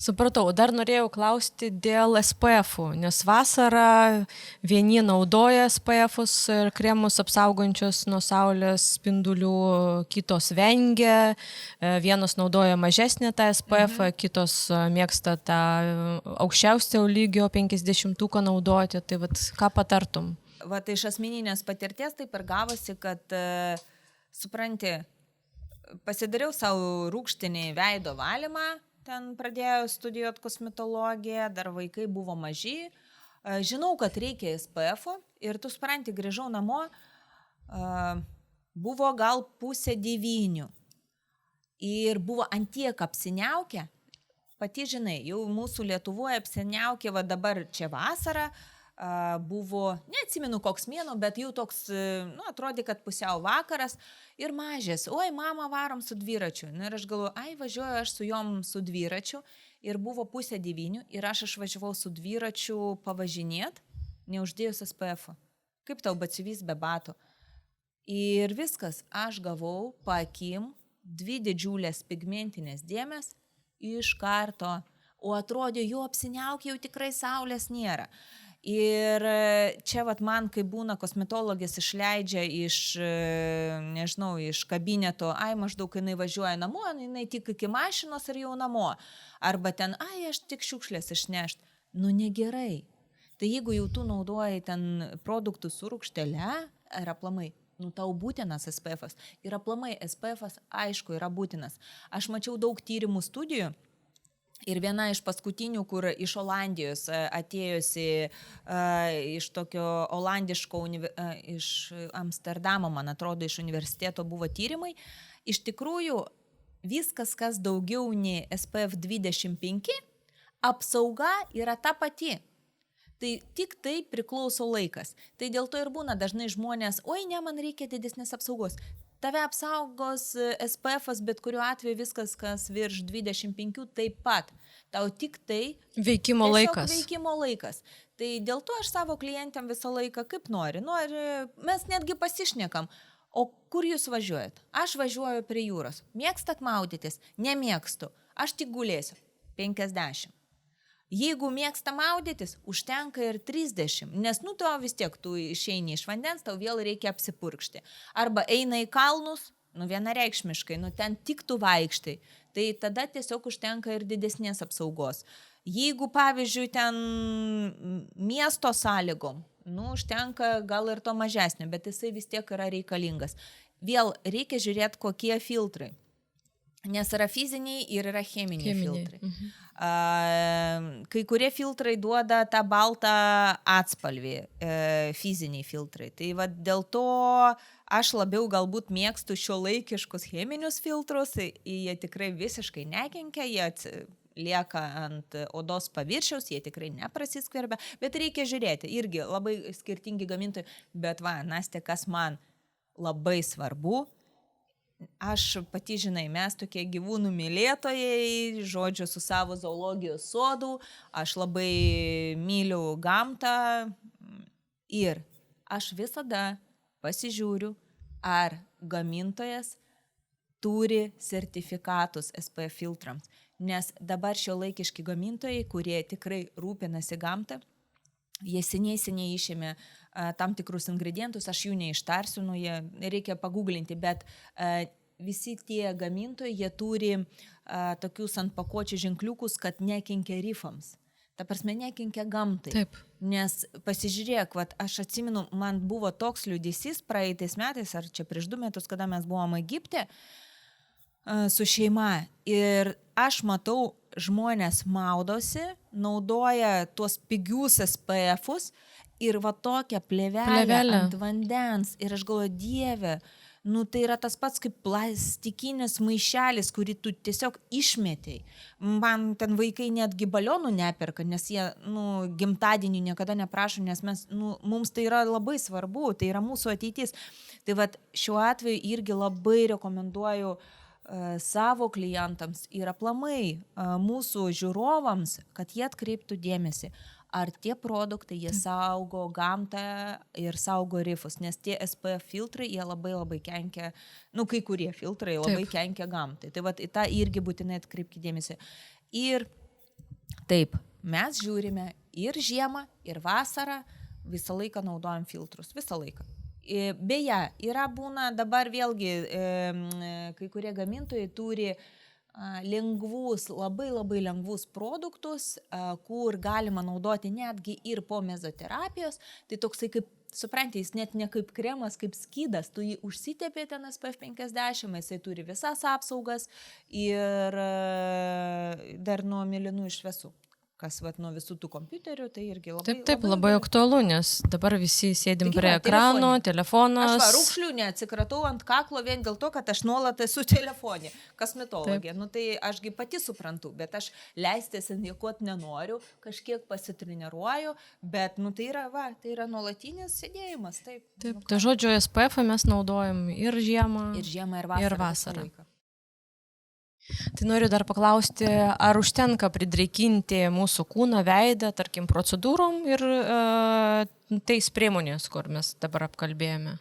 Supratau, dar norėjau klausti dėl SPF-ų, nes vasarą vieni naudoja SPF-us ir kremus apsaugančius nuo saulės spindulių, kitos vengia, vienos naudoja mažesnę tą SPF-ą, kitos mėgsta tą aukščiausio lygio 50-uką naudoti, tai ką patartum? Iš asmeninės patirties taip ir gavosi, kad, supranti, pasidariau savo rūgštinį veido valymą, ten pradėjau studijuoti kosmetologiją, dar vaikai buvo maži, žinau, kad reikia SPF-o ir tu supranti, grįžau namo, buvo gal 8:30 ir buvo antiek apsiniaukę, pati žinai, jau mūsų Lietuvoje apsiniaukė, dabar čia vasara, buvo, neatsimenu koks mėnuo, bet jau toks, atrodė, kad pusiau vakaras ir mažės, oi, mama, varom su dviračiu. Ir aš galvoju, važiuoju aš su jom su dviračiu ir buvo 8:30 ir aš išvažiavau su dviračiu pavažinėt, neuždėjus SPF-o. Kaip tau batsiuvys be batų. Ir viskas, aš gavau paakim 2 didžiulės pigmentinės dėmės iš karto, o atrodė, jau apsiniaukė, jau tikrai saulės nėra. Ir čia man, kai būna kosmetologės išleidžia iš kabineto, maždaug jinai važiuoja namo, jinai tik iki mašinos ir jau namo. Arba ten, aš tik šiukšlės išnešt. Negerai. Tai jeigu jau tu naudoji ten produktų su rūgštele, ar aplamai, tau būtinas SPF-as. Ir aplamai SPF-as, aišku, yra būtinas. Aš mačiau daug tyrimų studijų. Ir viena iš paskutinių, kur iš Olandijos atėjusi, iš tokio olandiško, iš Amsterdamo, man atrodo, iš universiteto buvo tyrimai. Iš tikrųjų, viskas, kas daugiau nei SPF 25, apsauga yra ta pati. Tai tik tai priklauso laikas. Tai dėl to ir būna dažnai žmonės, oi ne, man reikia didesnės apsaugos. Tave apsaugos SPF'as, bet kuriuo atveju viskas, kas virš 25, taip pat. Tau tik tai veikimo laikas. Tai dėl to aš savo klientėm visą laiką kaip nori. Mes netgi pasišnekam. O kur jūs važiuojat? Aš važiuoju prie jūros. Mėgstat maudytis? Nemėgstu. Aš tik gulėsiu. 50. Jeigu mėgsta maudytis, užtenka ir 30, nes to vis tiek tu išeini iš vandens, tau vėl reikia apsipurkšti. Arba eina į kalnus, vienareikšmiškai, ten tik tu vaikštai, tai tada tiesiog užtenka ir didesnės apsaugos. Jeigu, pavyzdžiui, ten miesto sąlygom, užtenka gal ir to mažesnio, bet jisai vis tiek yra reikalingas. Vėl reikia žiūrėti, kokie filtrai. Nes yra fiziniai ir yra cheminiai filtrai. Kai kurie filtrai duoda tą baltą atspalvį, fiziniai filtrai. Tai dėl to aš labiau galbūt mėgstu šiuolaikiškus cheminius filtrus, jie tikrai visiškai nekenkia, jie lieka ant odos paviršiaus, jie tikrai neprasiskverbia, bet reikia žiūrėti, irgi labai skirtingi gamintojai, bet Nastė, kas man labai svarbu, aš pati žinai, mes tokie gyvūnų mylėtojai, žodžiu, su savo zoologijos sodu, aš labai myliu gamtą ir aš visada pasižiūriu, ar gamintojas turi sertifikatus SPF filtrams, nes dabar šiuolaikiški gamintojai, kurie tikrai rūpinasi gamtą, jie seniai išėmė tam tikrus ingredientus, aš jų neištarsiu, jie reikia paguglinti, bet visi tie gamintojai, jie turi tokius ant pakuočių ženkliukus, kad nekenkia rifams. Ta prasme, nekenkia gamtai. Taip. Nes pasižiūrėk, aš atsimenu, man buvo toks liūdesys praeitais metais, ar čia prieš 2 metus, kada mes buvom Egipte su šeima. Ir aš matau, žmonės maudosi, naudoja tuos pigius SPF-us ir tokią plėvelę ant vandens. Ir aš galvoju, Dieve, tai yra tas pats kaip plastikinis maišelis, kurį tu tiesiog išmetei. Man ten vaikai netgi balionų neperka, nes jie gimtadienį niekada neprašo, nes mums tai yra labai svarbu, tai yra mūsų ateitis. Tai šiuo atveju irgi labai rekomenduoju savo klientams ir aplamai mūsų žiūrovams, kad jie atkreiptų dėmesį, ar tie produktai, jie saugo gamtą ir saugo rifus, nes tie SPF filtrai, jie labai kenkia, kai kurie filtrai labai kenkia gamtai. Tai į tą irgi būtinai atkreipkite dėmesį. Ir taip, mes žiūrime ir žiemą, ir vasarą, visą laiką naudojam filtrus, visą laiką. Beje, būna dabar vėlgi, kai kurie gamintojai turi lengvus, labai lengvus produktus, kur galima naudoti netgi ir po mezoterapijos. Tai toksai kaip, suprantate, jis net ne kaip kremas, kaip skydas, tu jį užsitepė ten SPF 50, jisai turi visas apsaugas ir dar nuo mėlynų šviesų. Kas nuo visų tų kompiuterių, tai irgi labai... Taip, labai aktualu, nes dabar visi sėdim prie ekrano, telefonas. Aš rūkšlių neatsikratau ant kaklo vien dėl to, kad aš nuolat esu telefonė, kosmetologė. Tai ašgi pati suprantu, bet aš leistis indikuoti nenoriu, kažkiek pasitreniruoju, bet tai yra nuolatinis sėdėjimas. Taip, tai žodžiu, SPF mes naudojam ir žiemą, ir vasarą. Tai noriu dar paklausti, ar užtenka pridrėkinti mūsų kūną, veidą, tarkim, procedūrom ir tais priemonės, kur mes dabar apkalbėjome?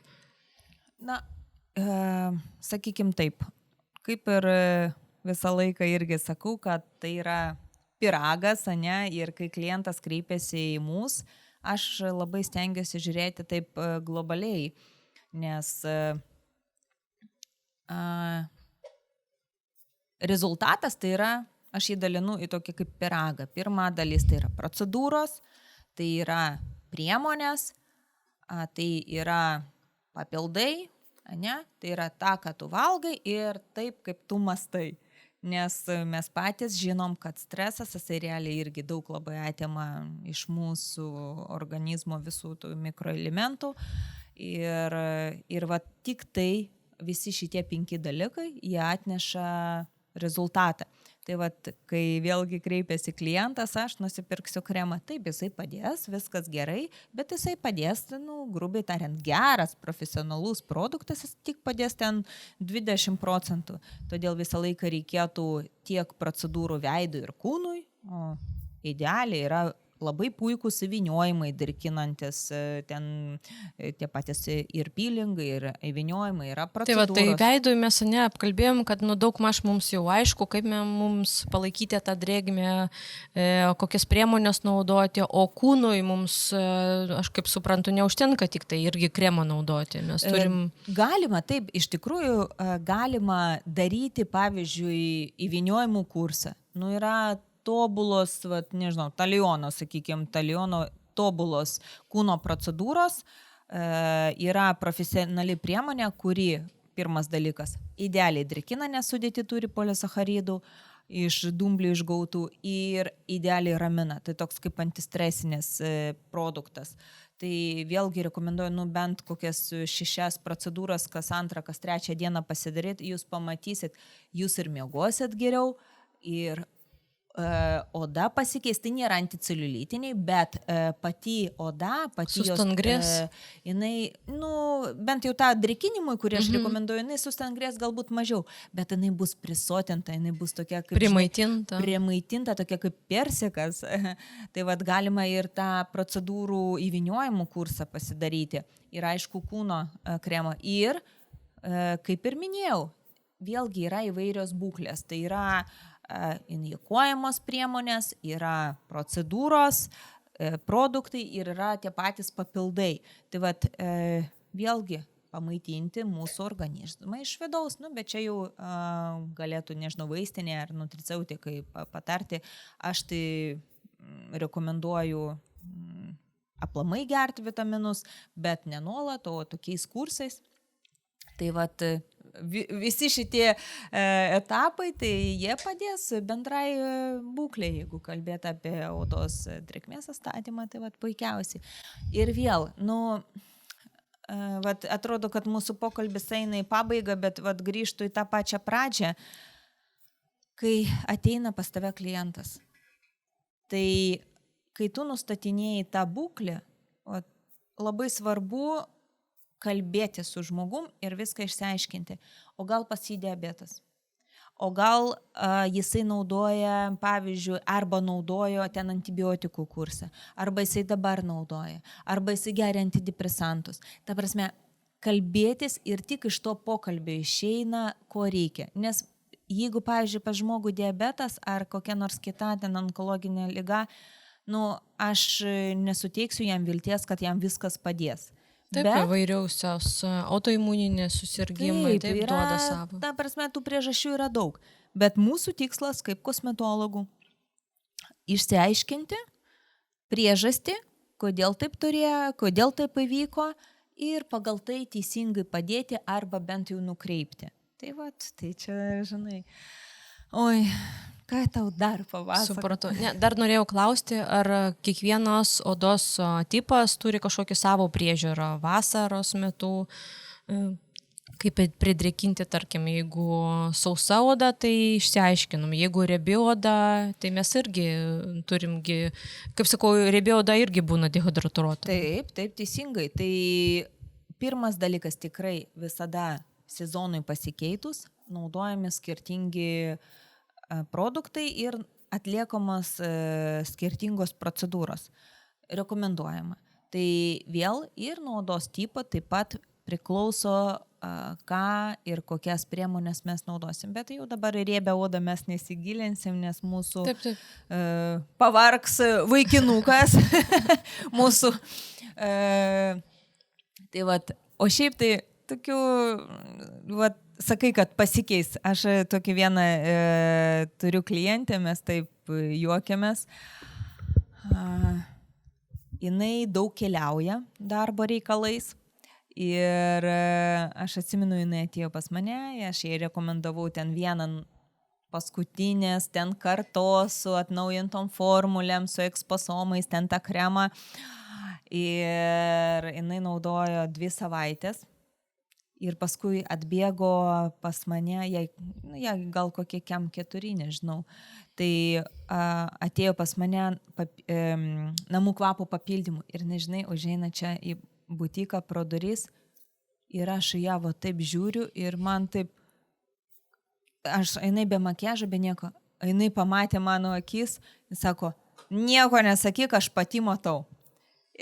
Sakykim taip, kaip ir visą laiką irgi sakau, kad tai yra piragas, ir kai klientas kreipiasi į mus, aš labai stengiuosi žiūrėti taip globaliai, nes rezultatas tai yra, aš jį dalinu į tokį kaip piragą. Pirma dalis tai yra procedūros, tai yra priemonės, tai yra papildai, tai yra ta, ką tu valgai ir taip, kaip tu mastai. Nes mes patys žinom, kad stresas, jisai realiai irgi daug labai atima iš mūsų organizmo visų tų mikroelementų. Ir va tik tai visi šitie 5 dalykai, jie atneša rezultatą. Tai va, kai vėlgi kreipiasi klientas, aš nusipirksiu kremą, taip, jisai padės, viskas gerai, bet jisai padės, grubiai tariant, geras, profesionalus produktas, jis tik padės ten 20%. Todėl visą laiką reikėtų tiek procedūrų veidui ir kūnui, o idealiai yra labai puikūs įvyniojimai, dirkinantis, ten tie patys ir pilingai, ir įvyniojimai, yra procedūros. Tai veidui mes neapkalbėjom, kad daug maž mums jau aišku, kaip mums palaikyti tą drėgmę, kokias priemonės naudoti, o kūnui mums, aš kaip suprantu, neužtenka tik tai irgi kremą naudoti. Mes turim... Galima, taip, iš tikrųjų galima daryti, pavyzdžiui, įvyniojimų kursą. Yra tobulos, taliono, sakykime, tobulos kūno procedūros, yra profesionali priemonė, kuri, pirmas dalykas, idealiai drėkina, nes sudėti turi polisacharidų iš dumblių išgautų ir idealiai ramina, tai toks kaip antistresinis produktas. Tai vėlgi rekomenduoju, bent kokias 6 procedūras, kas 2, kas 3 dieną pasidaryti, jūs pamatysit, jūs ir miegosit geriau, ir oda pasikeis, tai nėra anticeliulitiniai, bet pati oda, pati sustangrės. Jinai, bent jau tą drėkinimui, kurį aš rekomenduoju, jinai sustangrės galbūt mažiau, bet jinai bus prisotinta, jinai bus tokia kaip primaitinta, tokia kaip persikas. Tai vad galima ir tą procedūrų įvyniojimų kursą pasidaryti. Ir aišku, kūno kremą. Ir, kaip ir minėjau, vėlgi yra įvairios būklės. Tai yra injekuojamos priemonės, yra procedūros, produktai ir yra tie patys papildai. Tai vat, vėlgi pamaitinti mūsų organizmą iš vidaus, bet čia jau galėtų, vaistinė ar nutriceutikai patarti. Aš tai rekomenduoju aplamai gerti vitaminus, bet ne nuolat, o tokiais kursais. Tai vat, visi šitie etapai, tai jie padės bendrai būklei, jeigu kalbėti apie odos drėgmės atstatymą, tai vat puikiausiai. Ir vėl, vat atrodo, kad mūsų pokalbis eina į pabaigą, bet vat grįžtų į tą pačią pradžią, kai ateina pas tave klientas. Tai kai tu nustatinėjai tą būklę, vat, labai svarbu kalbėti su žmogum ir viską išsiaiškinti. O gal pas jį diabetas? O gal jisai naudoja, pavyzdžiui, arba naudojo ten antibiotikų kursą, arba jisai dabar naudoja, arba jisai geria antidepresantus. Ta prasme, kalbėtis ir tik iš to pokalbio išeina, ko reikia. Nes jeigu, pavyzdžiui, pas žmogų diabetas ar kokia nors kita ten onkologinė liga, aš nesuteiksiu jam vilties, kad jam viskas padės. Taip, įvairiausios autoimuninės susirgymai, taip duoda savo. Ta prasme, tų priežasčių yra daug. Bet mūsų tikslas kaip kosmetologų išsiaiškinti priežastį, kodėl taip turėjo, kodėl taip įvyko ir pagal tai teisingai padėti arba bent jau nukreipti. Tai vat, tai čia, oi... Ką tau dar papasakoti? Supratau. Dar norėjau klausti, ar kiekvienas odos tipas turi kažkokį savo priežiūrą vasaros metu, kaip pridrėkinti, tarkim, jeigu sausa oda, tai išsiaiškinom, jeigu riebi oda, tai mes irgi turimgi, kaip sakau, riebi oda irgi būna dehidratuota. Taip, teisingai. Tai pirmas dalykas tikrai visada sezonui pasikeitus, naudojami skirtingi produktai ir atliekamos skirtingos procedūros. Rekomenduojama. Tai vėl ir nuo odos tipo taip pat priklauso, ką ir kokias priemonės mes naudosim. Bet jau dabar riebią odą mes nesigilinsim, nes mūsų pavargs vaikinukas. Mūsų. Tai vat, o šiaip tai tokių, vat, sakai, kad pasikeis. Aš tokį vieną turiu klientę, mes taip juokiamės. Jinai daug keliauja darbo reikalais ir aš atsimenu, jinai atėjo pas mane, aš jai rekomendavau ten vieną paskutinės ten kartos su atnaujintom formulėm, su eksposomais, ten tą kremą. Ir jinai naudojo 2 savaitės. Ir paskui atbėgo pas mane, jai gal kokie 4, nežinau. Tai atėjo pas mane namų kvapo papildymų. Ir nežinai, užeina čia į butiką pro duris. Ir aš ją taip žiūriu ir man taip, jinai be makiažo, be nieko. Jinai pamatė mano akis ir sako, nieko nesakyk, aš pati matau.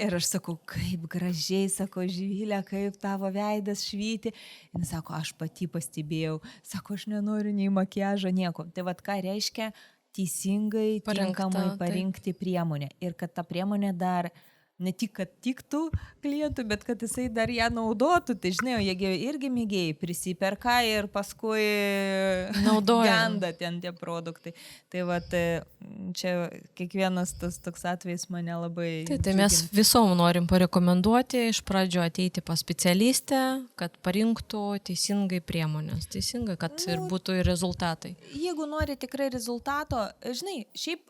Ir aš sakau, kaip gražiai, sako, Živilė, kaip tavo veidas švyti. Ir sako, aš pati pastebėjau. Sako, aš nenoriu nei makiažo, nieko. Tai vad ką reiškia teisingai, tinkamai parinkti priemonę. Ir kad ta priemonė dar ne tik, kad tiktų klientų, bet kad jisai dar ją naudotų. Tai žinai, jie irgi mėgėjai prisiperka ir paskui genda ten tie produktai. Tai vat čia kiekvienas tas toks atvejis mane labai... Tai mes visom norim parekomenduoti iš pradžio ateiti pas specialistę, kad parinktų teisingai priemonės. Teisingai, kad ir būtų ir rezultatai. Jeigu nori tikrai rezultato, žinai, šiaip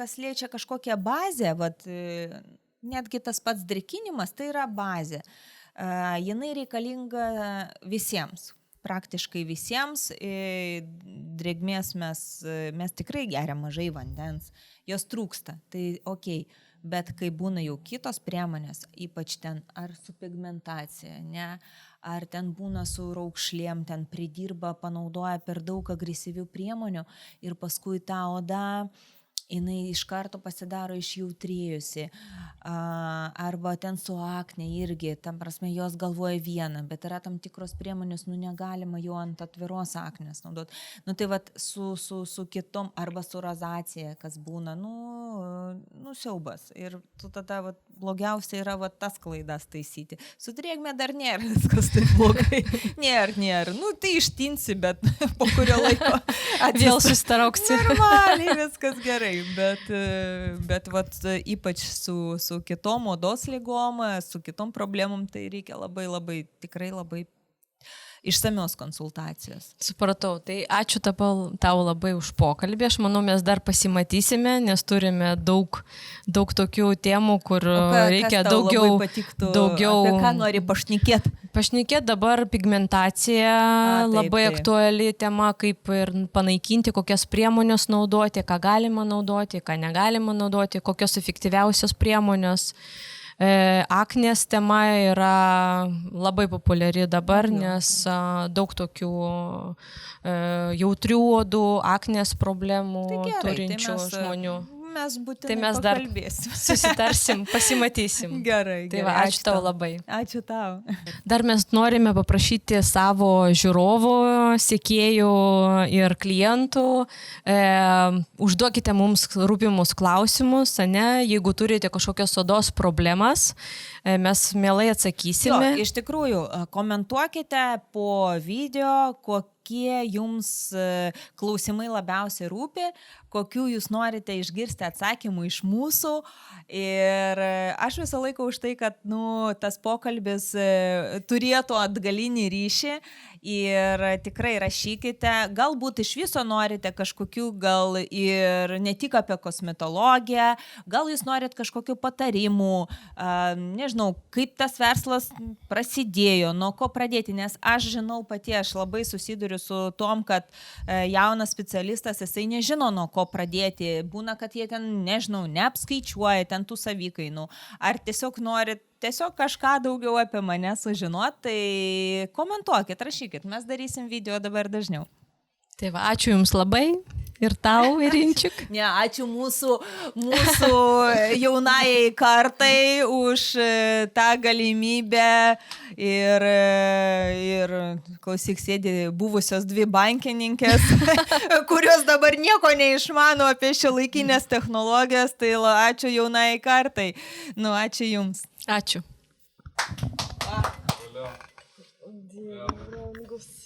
kas liečia kažkokią bazę, vat... Netgi tas pats drėkinimas, tai yra bazė. Jinai reikalinga visiems, praktiškai visiems. Drėgmės mes tikrai geriam mažai vandens, jos trūksta, tai okei. Bet kai būna jau kitos priemonės, ypač ten ar su pigmentacija, ne, ar ten būna su raukšlėm, ten pridirba, panaudoja per daug agresyvių priemonių ir paskui ta oda... jinai iš karto pasidaro išjautrėjusi, arba ten su akne irgi, tam prasme jos galvoja vieną, bet yra tam tikros priemonės, negalima jo ant atviros aknės naudoti. Tai vat su kitom, arba su rozacija, kas būna, siaubas. Ir tada vat, blogiausia yra vat, tas klaidas taisyti. Su drėgme dar nėra viskas taip blogai. Nėra. Tai ištinsi, bet po kurio laiko vėl susitrauksi. Normaliai viskas gerai. Bet vat, ypač su kitom odos ligom, su kitom problemom, tai reikia tikrai labai išsamios konsultacijos. Supratau, tai ačiū tau labai už pokalbį. Aš manau, mes dar pasimatysime, nes turime daug tokių temų, kur reikia daugiau. Apie ką nori pašnekėti? Pašnekėti dabar pigmentacija, labai aktuali tema, kaip ir panaikinti, kokias priemonės naudoti, ką galima naudoti, ką negalima naudoti, kokios efektyviausios priemonės. Aknės tema yra labai populiari dabar, nes daug tokių jautrių odų, aknės problemų turinčių žmonių. Mes būtinai tai mes dar pakalbėsim. Susitarsim, pasimatysim. Gerai. Tai va, ačiū tau labai. Ačiū tau. Dar mes norime paprašyti savo žiūrovų, sekėjų ir klientų, užduokite mums rūpimus klausimus, jeigu turite kažkokios odos problemas, mes mielai atsakysime. Iš tikrųjų, komentuokite po video, kokie jums klausimai labiausiai rūpi, kokių jūs norite išgirsti atsakymų iš mūsų. Ir aš visą laiką už tai, kad tas pokalbis turėtų atgalinį ryšį ir tikrai rašykite. Galbūt iš viso norite kažkokių, gal ir ne tik apie kosmetologiją, gal jūs norit kažkokių patarimų, nežinau, kaip tas verslas prasidėjo, nuo ko pradėti, nes aš žinau pati, aš labai susiduriu su tom, kad jaunas specialistas, jisai nežino, nuo ko pradėti. Būna, kad jie ten, nežinau, neapskaičiuoja ten tų savikainų. Ar tiesiog norit kažką daugiau apie mane sužinoti, tai komentuokit, rašykit. Mes darysim video dabar dažniau. Tai va, ačiū Jums labai. Ir tau, Irinčiuk. Ne, ačiū mūsų jaunajai kartai už tą galimybę ir klausyk, sėdi buvusios 2 bankininkės, kurios dabar nieko neišmano apie šiuolaikinės technologijas, tai ačiū jaunajai kartai. Ačiū Jums. Ačiū. Dieve brangus.